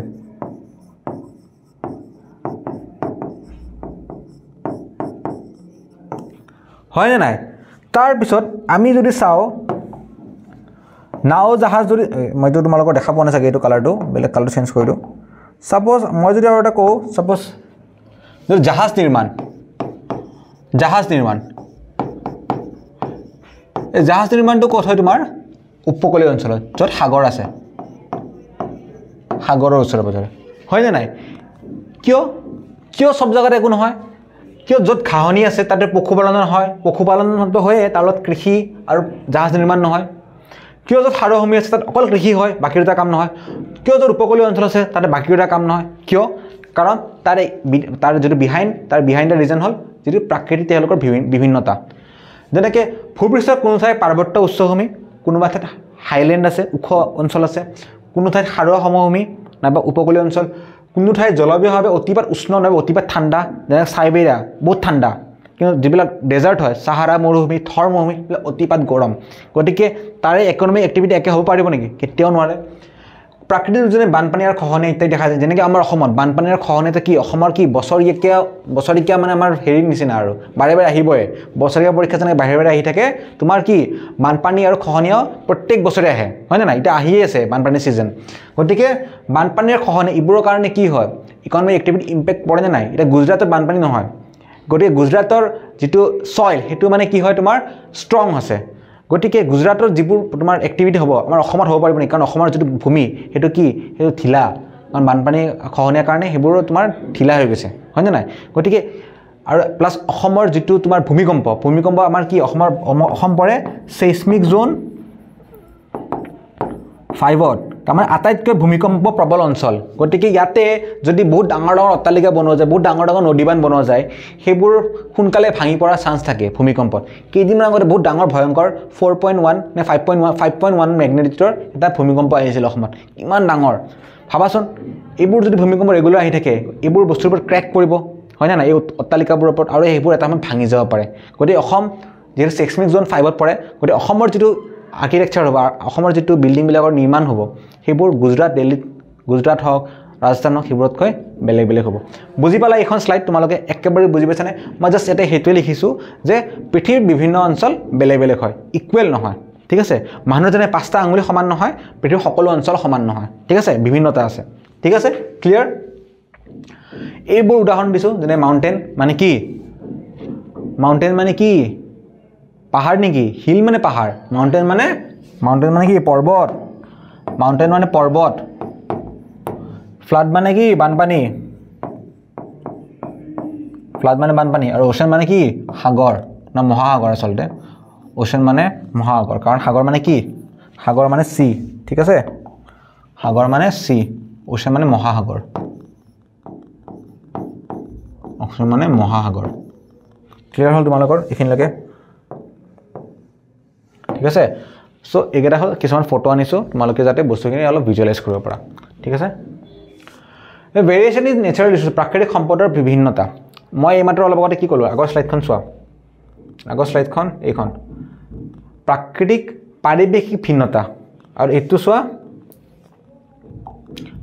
হয় না নাই তাৰ পিছত আমি যদি চাও নাও জাহাজ যদি মইতো তোমালোকক দেখা পোৱা নাই চাগে এইটো কালাৰটো বেলেগ কালাৰ চেঞ্জ কৰি দিও সাপোজ মই যদি আৰু এটা কও সাপোজ যদি জাহাজ নিৰ্মাণ এই জাহাজ নিৰ্মাণটো ক'ত হয় তোমাৰ উপকূলীয় অঞ্চলত য'ত সাগৰ আছে সাগৰৰ ওচৰে পাজৰে হয় না নাই কিয় সব জায়গাতে একো নহয় কিয় য'ত ঘাঁহনি আছে তাতে পশুপালনটো হয় তাৰ লগত কৃষি আৰু জাহাজ নিৰ্মাণ নহয় কিয় য'ত সাৰুৱা ভূমি আছে তাত অকল কৃষি হয় বাকী দুটা কাম নহয় কিয় য'ত উপকূলীয় অঞ্চল আছে তাতে বাকী দুটা কাম নহয় কিয় কাৰণ তাৰ যদি বিহাইণ্ড দ্য ৰিজন হ'ল যিটো প্ৰাকৃতিক তেওঁলোকৰ বিভিন্নতা যেনেকৈ ভূপৃষ্ঠৰ কোনো ঠাই পাৰ্বত্য উচ্চভূমি কোনোবা ঠাইত হাইলেণ্ড আছে ওখ অঞ্চল আছে কোনো ঠাইত সাৰুৱা সমভূমি নাইবা উপকূলীয় অঞ্চল কোনো ঠাইত জলবায়ুভাৱে অতিপাত উষ্ণ নাইবা অতিপাত ঠাণ্ডা যেনে সাইবেৰিয়া বহুত ঠাণ্ডা কিন্তু যিবিলাক ডেজাৰ্ট হয় সাহাৰা মৰুভূমি থৰ মৰুভূমি অতিপাত গৰম গতিকে তাৰে ইকনমিক এক্টিভিটি একে হ'ব পাৰিব নেকি কেতিয়াও নোৱাৰে প্ৰাকৃতিক যেনে বানপানী আৰু খহনীয়া ইত্যাদি দেখা যায় যেনেকৈ আমাৰ অসমত বানপানী আৰু খহনীয়াটো কি অসমৰ কি বছৰিকীয়া মানে আমাৰ হেৰিৰ নিচিনা আৰু বাৰে আহিবই বছৰীয়া পৰীক্ষা যেনেকৈ বাৰে আহি থাকে তোমাৰ কি বানপানী আৰু খহনীয়া প্ৰত্যেক বছৰে আহে হয় না নাই এতিয়া আহিয়ে আছে বানপানী সিজন গতিকে বানপানী আৰু খহনীয়া ইবোৰৰ কাৰণে কি হয় ইকনমিক এক্টিভিটি ইম্পেক্ট পৰে নে নাই এটা গুজৰাটত বানপানী নহয় গতিকে গুজৰাটৰ যেটো সয়েল হেতু মানে কি হয় তোমাৰ ষ্ট্ৰং আছে গতিকে গুজৰাটৰ যিবোৰ তোমাৰ এক্টিভিটি হ'ব আমাৰ অসমত হ'ব পাৰিব নেকি কাৰণ অসমৰ যেটো ভূমি হেতু কি হেতু থিলা কাৰণ বানপানী খহনীয়াৰ কাৰণে হেবোৰ তোমাৰ থিলা হৈ গৈছে হয় না নাই গতিকে আৰু প্লাস অসমৰ যেটো তোমাৰ ভূমিকম্প আমাৰ কি অসম পৰে সেইসমিক জোন 5ত তাৰমানে আটাইতকৈ ভূমিকম্প প্ৰবল অঞ্চল গতিকে ইয়াতে যদি বহুত ডাঙৰ অট্টালিকা বনোৱা যায় বহুত ডাঙৰ নদীবান বনোৱা যায় হেবোৰ সোনকালে ভাঙি পৰা চান্স থাকে ভূমিকম্পত কেইদিনমান আগতে বহুত ডাঙৰ ভয়ংকৰ 4.1 নে 5.1 ম্যাগনিটিউডৰ এটা ভূমিকম্প আহিছিল অসমত ইমান ডাঙৰ ভাবাচোন এইবোৰ যদি ভূমিকম্প ৰেগুলাৰ আহি থাকে এইবোৰ বস্তুৰ ওপৰত ক্ৰেক পৰিব হয় না এই অট্টালিকাবোৰৰ ওপৰত আৰু এইবোৰ এটা সময় ভাঙি যাব পাৰে গতিকে অসম যেটো সেইসমিক জোন 5ত পৰে গতিকে অসমৰ যেটো আৰ্কিটেকচাৰ হ'ব অসমৰ যেটো বিল্ডিং বিলাকৰ নিৰ্মাণ হ'ব হেবোৰ গুজৰাট দিল্লীত গুজৰাট হওক ৰাজস্থান হওক হেবোৰতকৈ বেলেগ হ'ব বুজি পালা এইখন স্লাইড তোমালোকে একেবাৰে বুজি পাইছানে মই জাস্ট এটা হেতুৱে লিখিছো যে পৃথিৱীৰ বিভিন্ন অঞ্চল বেলেগ হয় ইকুৱেল নহয় ঠিক আছে মানুহৰ যেনে পাঁচটা আঙুলি সমান নহয় পৃথিৱীৰ সকলো অঞ্চল সমান নহয় ঠিক আছে বিভিন্নতা আছে ঠিক আছে ক্লিয়াৰ এইবোৰ উদাহৰণ দিছো যেনে মাউন্টেন মানে কি পাহাৰ নেকি হিল মানে পাহাৰ মাউন্টেন মানে কি পৰ্বত মাউন্টেন মানে পৰ্বত ফ্লাড মানে কি বানপানী আৰু ওশেন মানে কি সাগৰ না মহাসাগৰ আচলতে ওশেন মানে মহাসাগৰ কাৰণ সাগৰ মানে কি সাগৰ মানে সি ঠিক আছে সাগৰ মানে সি ওশেন মানে মহাসাগৰ ওশেন মানে মহাসাগৰ ক্লিয়াৰ হল তোমালোকৰ এখিনলৈকে ঠিক আছে সো এগেটা হল কিছুমান ফটো আনিছো তোমালোকে যাতে বস্তুখিনি অলপ ভিজুয়ালাইজ কৰিব পাৰা ঠিক আছে ভেৰিয়েশন ইজ নেচাৰেল ৰিসোৰ্স প্ৰাকৃতিক সম্পদৰ বিভিন্নতা মই এই মাত্ৰ অলপ আগতে কি ক'লো আগৰ স্লাইডখন চোৱা আগৰ স্লাইডখন এইখন প্ৰাকৃতিক পাৰিবেশিক ভিন্নতা আৰু এটো চোৱা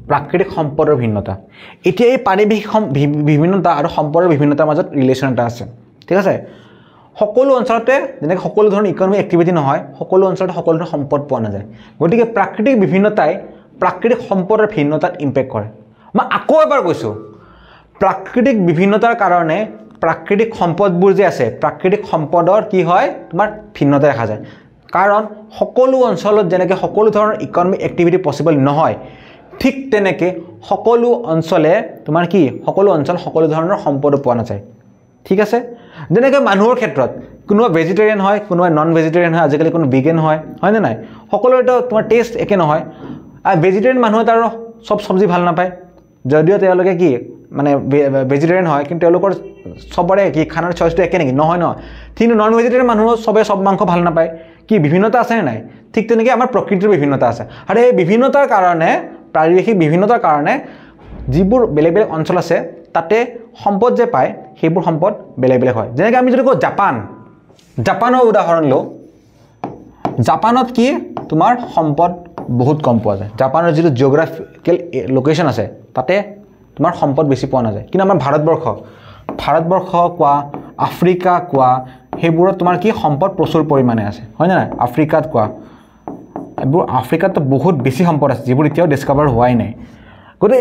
প্ৰাকৃতিক সম্পদৰ ভিন্নতা এতিয়া এই পাৰিবেশিক বিভিন্নতা আৰু সম্পদৰ বিভিন্নতাৰ মাজত ৰিলেচন এটা আছে ঠিক আছে সকলো অঞ্চলতে যেনে সকলো ধৰণৰ ইকনমিক এক্টিভিটি নহয় সকলো অঞ্চলতে সকলো ধৰণৰ সম্পদ পোৱা নাযায় গতিকে প্ৰাকৃতিক বিভিন্নতাই প্ৰাকৃতিক সম্পদৰ ভিন্নতাত ইম্পেক্ট কৰে মই আকৌ এবাৰ কৈছো প্ৰাকৃতিক বিভিন্নতাৰ কাৰণে প্ৰাকৃতিক সম্পদবোৰ যে আছে প্ৰাকৃতিক সম্পদৰ কি হয় তোমাৰ ভিন্নতা দেখা যায় কাৰণ সকলো অঞ্চলত যেনেকৈ সকলো ধৰণৰ ইকনমিক এক্টিভিটি পসিবল নহয় ঠিক তেনেকৈ সকলো অঞ্চলে তোমাৰ কি সকলো অঞ্চল সকলো ধৰণৰ সম্পদ পোৱা নাযায় ঠিক আছে যেনেকৈ মানুহৰ ক্ষেত্ৰত কোনোবা ভেজিটেৰিয়ান হয় কোনোবা নন ভেজিটেৰিয়ান হয় আজিকালি কোনো ভিগান হয় না নাই সকলোৰে তো তোমাৰ টেষ্ট একে নহয় আৰু ভেজিটেৰিয়ান মানুহ তাৰ সব সবজি ভাল নাপায় যদিও তেওঁলোকে কি মানে ভেজিটেৰিয়ান হয় কিন্তু তেওঁলোকৰ সবৰে কি খানাৰ চইচটো একে নেকি নহয় কিন্তু নন ভেজিটেৰিয়ান মানুহ সবে সব মাংস ভাল নাপায় কি বিভিন্নতা আছে নাই ঠিক তেনেকৈ আমাৰ প্ৰকৃতিৰ বিভিন্নতা আছে আৰু এই বিভিন্নতাৰ কাৰণে পাৰিবেশিক বিভিন্নতাৰ কাৰণে যিবোৰ বেলেগ অঞ্চল আছে তাতে সম্পদ যে পায় সেইবোৰ সম্পদ বেলেগ হয় যেনেকৈ আমি যদি কওঁ জাপানৰ উদাহৰণ লওঁ জাপানত কি তোমাৰ সম্পদ বহুত কম পোৱা যায় জাপানৰ যেটো জিওগ্ৰাফিক্যাল লোকেশন আছে তাতে তোমাৰ সম্পদ বেছি পোৱা নাযায় কিন্তু আমাৰ ভাৰতবৰ্ষ কোৱা আফ্ৰিকা কোৱা হেবোৰত তোমাৰ কি সম্পদ প্ৰচুৰ পৰিমাণে আছে হয় না আফ্ৰিকাত কোৱা এবোৰ আফ্ৰিকাত বহুত বেছি সম্পদ আছে যিবোৰ এতিয়াও ডিস্কভাৰ হোৱাই নাই গতে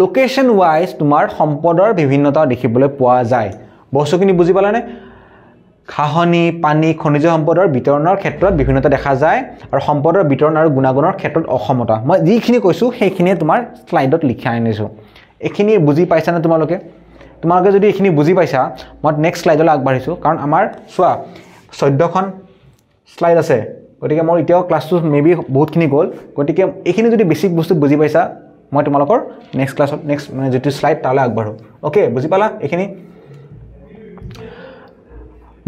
লোকেশন ওয়াইজ তোমাৰ সম্পদৰ বিভিন্নতা দেখিবলৈ পোৱা যায় বস্তুখিনি বুজি পালানে খাহনি পানী খনিজ সম্পদৰ বিতৰণৰ ক্ষেত্ৰত বিভিন্নতা দেখা যায় আৰু সম্পদৰ বিতৰণ আৰু গুণাগুণৰ ক্ষেত্ৰত অসমতা মই যিখিনি কৈছো সেইখিনিয়ে তোমাৰ স্লাইডত লিখি আনিছো এখিনি বুজি পাইছানে তোমালোকে যদি এখিনি বুজি পাইছা মই নেক্সট স্লাইডলৈ আগবাঢ়িছো কাৰণ আমাৰ চোৱা 14খন স্লাইড আছে গতিকে মই এতিয়াও ক্লাছটো মেবি বহুতখিনি গ'ল গতিকে এখিনি যদি বেসিক বস্তু বুজি পাইছা মই তোমালোকৰ নেক্সট ক্লাছত নেক্সট মানে যেটো স্লাইড তালে আগবাঢ়ো ওকে বুজি পালা এখিনি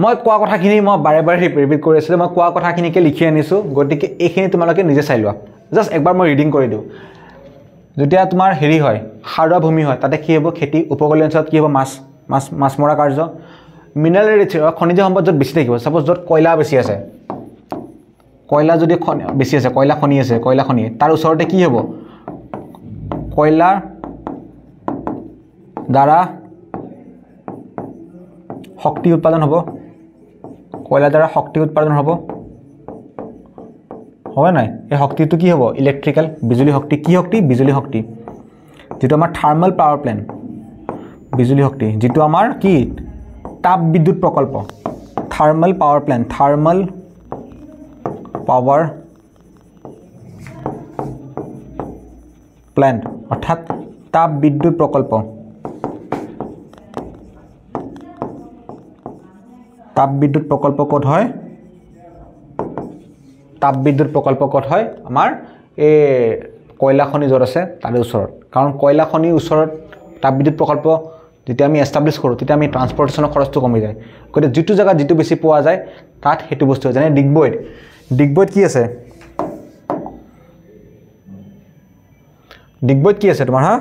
মই কোৱা কথাখিনি মই বাৰে ৰিপিট কৰি আছিলো মই কোৱা কথাখিনিকে লিখি আনিছো গতিকে এখিনি তোমালোকে নিজে চাই লোৱা জাস্ট একবাৰ মই ৰিডিং কৰি দিও যেতিয়া তোমাৰ হেৰি হয় সাৰুৱা ভূমি হয় তাতে কি হ'ব খেতি উপকূলীয় অঞ্চলত কি হ'ব মাছ মৰা কাৰ্য মিনাৰেল ৰিচ খনিজ সম্পদ য'ত বেছি থাকিব সাপোজ য'ত কয়লা বেছি আছে কয়লা যদি বেছি আছে কয়লা খনি তাৰ ওচৰতে কি হ'ব কয়লাৰ দ্বাৰা শক্তি উৎপাদন হ'ব কয়লাৰ দ্বাৰা শক্তি উৎপাদন হ'ব নাই এই শক্তিটো কি হ'ব ইলেক্ট্ৰিক্যাল বিজুলী শক্তি কি শক্তি বিজুলী শক্তি যেটো আমাৰ থাৰ্মাল পাৱাৰ প্ল্যান্ট বিজুলী শক্তি যেটো আমাৰ কি তাপ বিদ্যুৎ প্ৰকল্প thermal power plant thermal power plant অৰ্থাৎ তাপ বিদ্যুৎ প্ৰকল্প ক'ত হয় তাপ বিদ্যুৎ প্ৰকল্প ক'ত হয় আমাৰ এই কয়লা খনি য'ত আছে তাৰে ওচৰত কাৰণ কয়লা খনিৰ ওচৰত তাপ বিদ্যুৎ প্ৰকল্প যেতিয়া আমি এষ্টাব্লিছ কৰোঁ তেতিয়া আমি ট্ৰান্সপৰ্টেশ্যনৰ খৰচটো কমি যায় গতিকে যিটো জায়গা যিটো বেছি পোৱা যায় তাত হেতু বস্তু যেনে ডিগবৈত কি আছে ডিগবৈত কি আছে তোমাৰ হা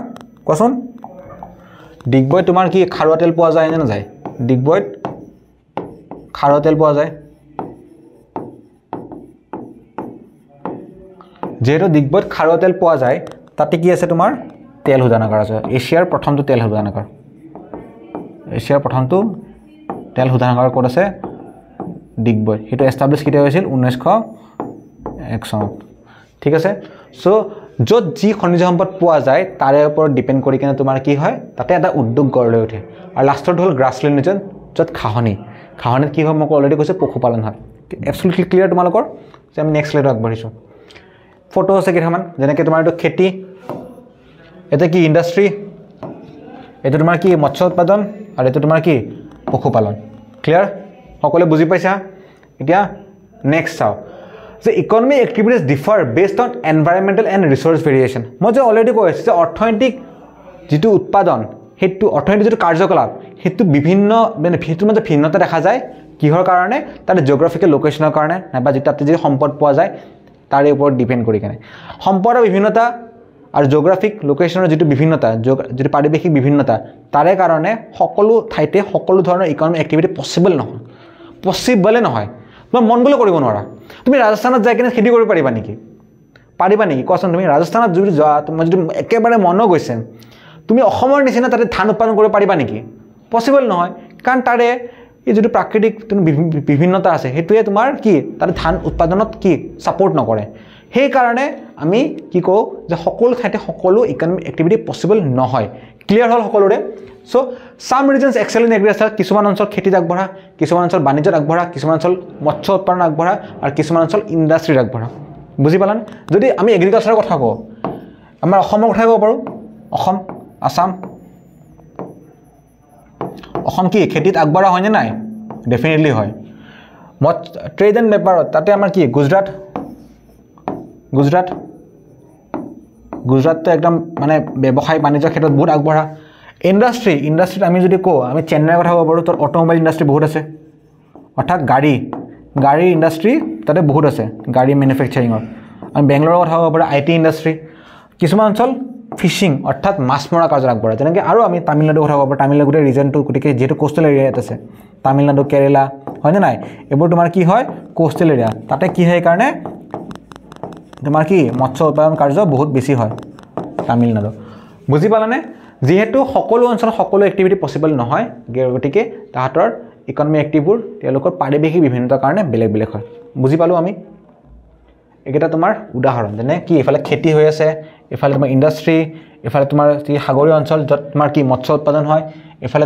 কোৱাচোন ডিগবৈত তোমাৰ কি খাৰুৱা তেল পোৱা যায় নে নাযায় ডিগবৈত খাৰুৱা তেল পোৱা যায় যেহেতু ডিগবৈত খাৰুৱা তেল পোৱা যায় তাতে কি আছে তোমাৰ তেল শোধনাগাৰ আছে এছিয়াৰ প্ৰথমটো তেল শোধনাগাৰ ক'ত আছে ডিগবৈ হেতু এষ্টাব্লিছ কেতিয়া হৈছিল 1901 চনত ঠিক আছে সো য'ত যি খনিজ সম্পদ পোৱা যায় তাৰে ওপৰত ডিপেন্ড কৰি কিনে তোমাৰ কি হয় তাতে এটা উদ্যোগ গঢ় লৈ উঠে আৰু লাষ্টত হ'ল গ্ৰাছলেণ্ড ৰিজন য'ত খাহনিত কি হয় মই অলৰেডি কৈছো পশুপালন হয় এবসলিউটলি ক্লিয়াৰ তোমালোকৰ যে আমি নেক্সট লেভেলত আগবাঢ়িছো ফটো আছে কেইটামান যেনেকৈ তোমাৰ এইটো খেতি এটা কি ইণ্ডাষ্ট্ৰি এইটো তোমাৰ কি মৎস্য উৎপাদন আৰু এইটো তোমাৰ কি পশুপালন ক্লিয়াৰ সকলোৱে বুজি পাইছা এতিয়া নেক্সট চাও যে economic activities differ based on environmental and resource variation মই যে অলৰেডি কৈছো যে অৰ্থনৈতিক যেটো উৎপাদন হেতু অৰ্থনৈতিক যেটো কাৰ্যকলাপ হেতু বিভিন্ন মানে হেতুৰ মাজত ভিন্নতা দেখা যায় কিহৰ কাৰণে তাৰ জিওগ্ৰাফিকেল লোকেশনৰ কাৰণে নাইবা যেটা যে সম্পদ পোৱা যায় তাৰে ওপৰত ডিপেন্ড কৰি কেনে সম্পদৰ বিভিন্নতা আৰু জিওগ্ৰাফিক লোকেশনৰ যেটো বিভিন্নতা যেটো পাৰিবেশিক বিভিন্নতা তাৰে কাৰণে সকলো ঠাইতে সকলো ধৰণৰ ইকোনমিক এক্টিভিটি পসিবল নহয় তোমাৰ মন গলে কৰিব নোৱাৰা তুমি ৰাজস্থানত যাই কিনে খেতি কৰিব পাৰিবা নেকি কোৱাচোন তুমি ৰাজস্থানত যদি যোৱা তোমাৰ যদি একেবাৰে মন গৈছে তুমি অসমৰ নিচিনা তাতে ধান উৎপাদন কৰিব পাৰিবা নেকি পসিবল নহয় কাৰণ তাৰে এই যেটো প্ৰাকৃতিক বিভিন্নতা আছে হেতুৱে তোমাৰ কি তাৰে ধান উৎপাদনত কি সাপোৰ্ট নকৰে সেই কাৰণে আমি কি কও যে সকলো ঠাইতে সকলো ইকোনমিক এক্টিভিটি পসিবল নহয় ক্লিয়াৰ হল সকলোৰে so some regions excel in agriculture কিছুমান অঞ্চল খেতিত আগবঢ়া কিছুমান অঞ্চল বাণিজ্যত আগবঢ়া কিছুমান অঞ্চল মৎস্য উৎপাদন আগবঢ়া আৰু কিছুমান অঞ্চল ইণ্ডাষ্ট্ৰীত আগবঢ়া বুজি পালান যদি আমি এগ্ৰিকালচাৰৰ কথা কও আমাৰ অসমৰ কথা কব পাৰো অসম কি খেতিত আগবঢ়া হয় নে নাই ডেফিনেটলি হয় ট্ৰেড এণ্ড বেপাৰত তাতে আমাৰ কি গুজৰাট তো একদম মানে ব্যৱসায় বাণিজ্যৰ ক্ষেত্ৰত বহুত আগবঢ়া ইণ্ডাষ্ট্ৰীত আমি যদি কও আমি চেন্নাইৰ কথা কব পাৰো তো অটোমোবাইল ইণ্ডাষ্ট্ৰী বহুত আছে অৰ্থাৎ গাড়ী ইণ্ডাষ্ট্ৰী তাতে বহুত আছে গাড়ী ম্যানুফ্যাকচাৰিংৰ আমি বেংগলোৰৰ কথা কব পাৰো আইটি ইণ্ডাষ্ট্ৰী কিছুমান অঞ্চল ফিশিং অৰ্থাৎ মাছ মৰা কাৰ্য আগবঢ়া যেনেকৈ আৰু আমি তামিলনাডু কথা কব পাৰো তামিলনাডু গোটেই ৰিজনটো গতিকে যেটো কোষ্টেল এৰিয়াত আছে তামিলনাডু কেৰালা হয় না নাই এবোৰ তোমাৰ কি হয় কোষ্টেল এৰিয়া তাতে কি হয় কাৰণে তোমাৰ কি মৎস্য উৎপাদন কাৰ্য বহুত বেছি হয় তামিলনাডু বুজি পালানে যেহেতু সকলো অঞ্চল সকলো এক্টিভিটি পসিবল নহয় গতিকে তাহাতৰ ইকোনমিক এক্টিভিটিবোৰ তেওঁলোকৰ পাৰিবেশিক বিভিন্নতাৰ কাৰণে বেলেগ হয় বুজি পালো আমি একেটা তোমাৰ উদাহৰণ যেনে কি এফালে খেতি হৈ আছে এফালে তোমাৰ ইণ্ডাষ্ট্ৰী এফালে তোমাৰ কি সাগৰীয় অঞ্চল যত তোমাৰ কি মৎস্য উৎপাদন হয় এফালে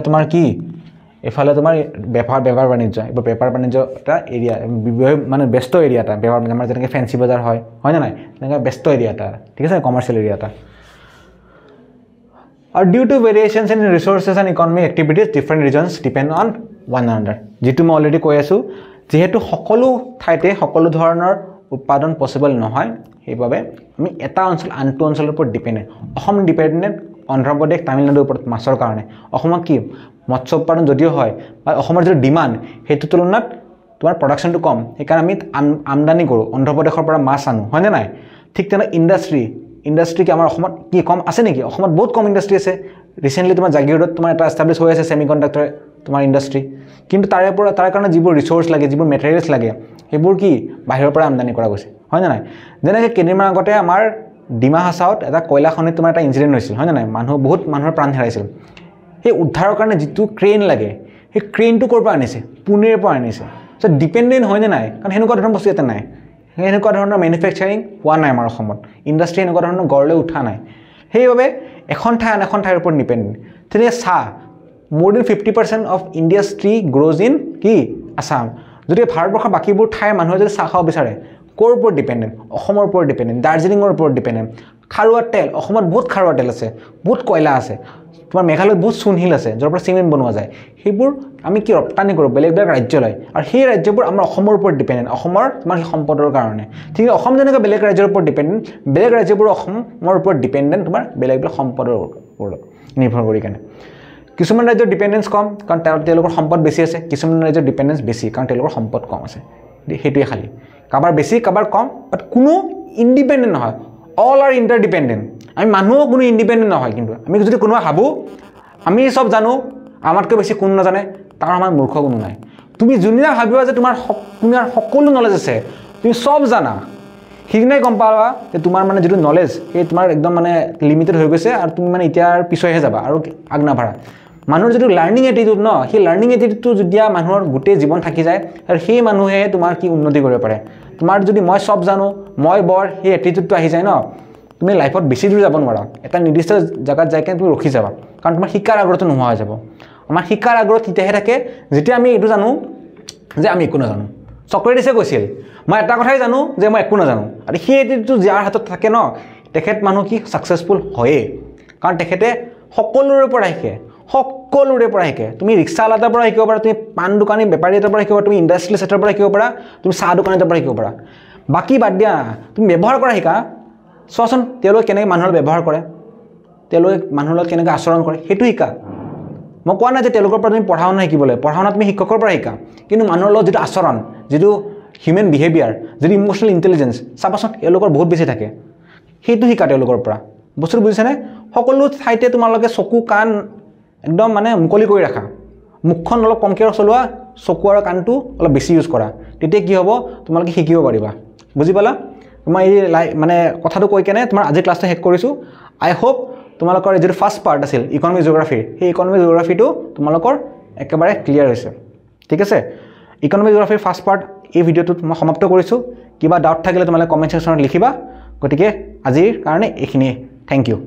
তোমাৰ বেপাৰ বাণিজ্য বেপাৰ বাণিজ্য এটা এৰিয়া মানে ব্যস্ত এৰিয়া এটা বেপাৰ আমাৰ যেনেকৈ ফেন্সি বজাৰ হয় না নাই তেনেকৈ ব্যস্ত এৰিয়া এটা ঠিক আছে কমাৰ্চিয়েল এৰিয়া এটা আৰু due to variations in resources and economic activities different regions depend on one another যেটো মই অলৰেডি কৈ আছো যেহেতু সকলো ঠাইতে সকলো ধৰণৰ উৎপাদন পসিবল নহয় সেইভাবে আমি এটা অঞ্চল আনটো অঞ্চলৰ ওপৰত ডিপেন্ডেন্ট অসম ডিপেন্ডেন্ট অন্ধ্ৰ প্ৰদেশ তামিলনাডুৰ ওপৰত মাছৰ কাৰণে অসমত কি মৎস্য উৎপাদন যদিও হয় বা অসমৰ যে ডিমান্ড হেতু তুলনাত তোমাৰ প্ৰডাকশনটো কম সেইকাৰণে আমি আমদানি কৰো অন্ধ্ৰ প্ৰদেশৰ পৰা মাছ আনো হয় না নাই ঠিক তেনে ইণ্ডাষ্ট্ৰী কি আমাৰ অসমত কি কম আছে নেকি অসমত বহুত কম ইণ্ডাষ্ট্ৰী আছে ৰিসেন্টলি তোমাৰ জাগিৰোডত তোমাৰ এটা এষ্টাব্লিছ হৈ আছে সেমিকন্ডাক্টৰ তোমাৰ ইণ্ডাষ্ট্ৰী কিন্তু তাৰ কাৰণে যিবোৰ ৰিসোৰ্স লাগে যিবোৰ মেটেৰিয়েলছ লাগে সেইবোৰ কি বাহিৰৰ পৰা আমদানি কৰা গৈছে হয় না নাই যেনেকৈ কেইদিনমান আগতে আমাৰ ডিমা হাছাওত এটা কয়লা খনিত তোমাৰ এটা ইনসিডেন্ট হৈছিল হয় না নাই বহুত মানুহৰ প্ৰাণ হেৰাইছিল সেই উদ্ধাৰৰ কাৰণে যেটো ক্ৰেন লাগে সেই ক্ৰেনটো ক'ৰ পৰা আনিছে পুনেৰ পৰা আনিছে সো ডিপেন্ডেন্ট হয় না নাই কাৰণ হেনেকুৱা ধৰণৰ বস্তু এটা নাই হেনেকুৱা ধৰণৰ ম্যানুফ্যাকচাৰিং হোৱা নাই আমাৰ অসমত ইণ্ডাষ্ট্ৰী এনেকুৱা ধৰণৰ গড়লৈ উঠা নাই সেইভাবে এখন ঠাইৰ ওপৰত ডিপেন্ডেন্ট তেনে more than 50% of India's tea grows in কি Assam যদি ভাৰতবৰ্ষৰ বাকিবোৰ ঠাইৰ মানুহে যদি চাহ খাব বিচাৰে ক'ৰ ওপৰত ডিপেন্ডেন্ট অসমৰ ওপৰত ডিপেন্ডেন্ট দাৰ্জিলিঙৰ ওপৰত ডিপেন্ডেন্ট খাৰুৱা তেল অসমত বহুত খাৰুৱা তেল আছে বহুত কয়লা আছে তোমাৰ মেঘালয়ত বহুত চুনহিল আছে যৰ পৰা চিমেণ্ট বনোৱা যায় সেইবোৰ আমি কি ৰপ্তানি কৰোঁ বেলেগ বেলেগ ৰাজ্যলৈ আৰু সেই ৰাজ্যবোৰ আমাৰ অসমৰ ওপৰত ডিপেন্ডেন্ট অসমৰ তোমাৰ সম্পদৰ কাৰণে ঠিক আছে অসম যেনেকৈ বেলেগ ৰাজ্যৰ ওপৰত ডিপেন্ডেন্ট বেলেগ ৰাজ্যবোৰ অসমৰ ওপৰত ডিপেন্ডেন্ট তোমাৰ বেলেগ বেলেগ সম্পদৰ ওপৰত নিৰ্ভৰ কৰি কেনে কিছুমান ৰাজ্যৰ ডিপেন্ডেন্স কম কাৰণ তেওঁলোকৰ সম্পদ বেছি আছে কিছুমান ৰাজ্যৰ ডিপেন্ডেন্স বেছি কাৰণ তেওঁলোকৰ সম্পদ কম আছে হেতুৱে খালি কাবাৰ বেছি কাবাৰ কম বাট কোনো ইন্ডিপেন্ডেন্ট নহয় all are interdependent আমি মানুহ কোনো ইন্ডিপেন্ডেন্ট নহয় কিন্তু আমি যদি কোনো ভাবো আমি সব জানো আমাতকৈ বেছি কোন নাজানে তাৰ আমাৰ মূৰ্খ কোনো নাই তুমি জুনিয়া ভাবিবা যে তোমাৰ সকলো নলেজ আছে তুমি সব জানা হিগনাই গম পাবা যে তোমাৰ মানে যেটো নলেজ এই তোমাৰ একদম মানে লিমিটেড হৈ গৈছে আৰু তুমি মানে এতিয়া পিছয়হে যাবা আৰু আগনা ভাড়া মানুহৰ যেটো লাৰ্নিং এটিটিউড ন সেই লাৰ্নিং এটিটিউডটো যদি মানুহৰ গোটেই জীৱন থাকি যায় আৰু সেই মানুহে তোমাৰ কি উন্নতি কৰিব পাৰে তোমাৰ যদি মই সব জানো মই বৰ সেই এটিটিউডটো আহি যায় ন তুমি লাইফত বেছি দূৰ যাব নোৱাৰা এটা নিৰ্দিষ্ট জায়গাত যাই কেনে তুমি ৰখি যাবা কাৰণ তোমাৰ শিকাৰ আগ্ৰহটো নোহোৱা হৈ যাব আমাৰ শিকাৰ আগ্ৰহ তেতিয়াহে থাকে যেতিয়া আমি এইটো জানো যে আমি একো নাজানো সক্ৰেটিছে কৈছিল মই এটা কথাই জানো যে মই একো নাজানো আৰু সেই এটিটিউডটো যাৰ হাতত থাকে ন তেখেত মানুহ কি সাকসেসফুল হয়ে কাৰণ তেখেতে সকলোৰে পৰা শিকে তুমি ৰিক্সা আলাদাৰ পৰা শিকিব পাৰা তুমি পান দোকানী বেপাৰী এটাৰ পৰা শিকিব পাৰা তুমি ইণ্ডাষ্ট্ৰিয়েল সেক্টৰৰ পৰা শিকিব পাৰা তুমি চাহ দোকানী এটাৰ পৰা শিকিব পাৰা বাকি বাদ দিয়া তুমি ব্যৱহাৰ কৰা শিকা চোৱাচোন তেওঁলোকে কেনেকৈ মানুহৰ ব্যৱহাৰ কৰে তেওঁলোকে মানুহৰ লগত কেনেকৈ আচৰণ কৰে সেইটো শিকা মই কোৱা নাই যে তেওঁলোকৰ পৰা তুমি পঢ়া শুনা শিকিবলৈ পঢ়া শুনা তুমি শিক্ষকৰ পৰা শিকা কিন্তু মানুহৰ লগত যেটো আচৰণ যেটো হিউমেন বিহেভিয়াৰ যেটো ইমোশনাল ইন্টেলিজেন্স চাবাচোন এলোকৰ বহুত বেছি থাকে সেইটো শিকা তেওঁলোকৰ পৰা বস্তু বুজিছানে সকলো ঠাইতে তোমালোকে চকু কাণ একদম মানে মুকলি কৰি ৰাখা মুখখন অলপ কমকৈ চলোৱা চকু আৰু কাণটো অলপ বেছি ইউজ কৰা তেতিয়া কি হ'ব তোমালোকে শিকিব পাৰিবা বুজি পালা মই এই মানে কথাটো কৈ কেনে তোমাৰ আজি ক্লাছটো শেষ কৰিছো আই হোপ তোমালোকৰ যেটো ফাৰ্স্ট পাৰ্ট আছিল ইকোনমি জিওগ্ৰাফি সেই ইকোনমি জিওগ্ৰাফিটো তোমালোকৰ একেবাৰে ক্লিয়াৰ হৈছে ঠিক আছে ইকোনমি জিওগ্ৰাফিৰ ফাৰ্স্ট পাৰ্ট এই ভিডিঅ'টোত মই সমাপ্ত কৰিছো কিবা ডাউট থাকিলে তোমালোকে কমেন্ট সেকশনত লিখিবা গতিকে আজিৰ কাৰণে এইখিনি থ্যাংক ইউ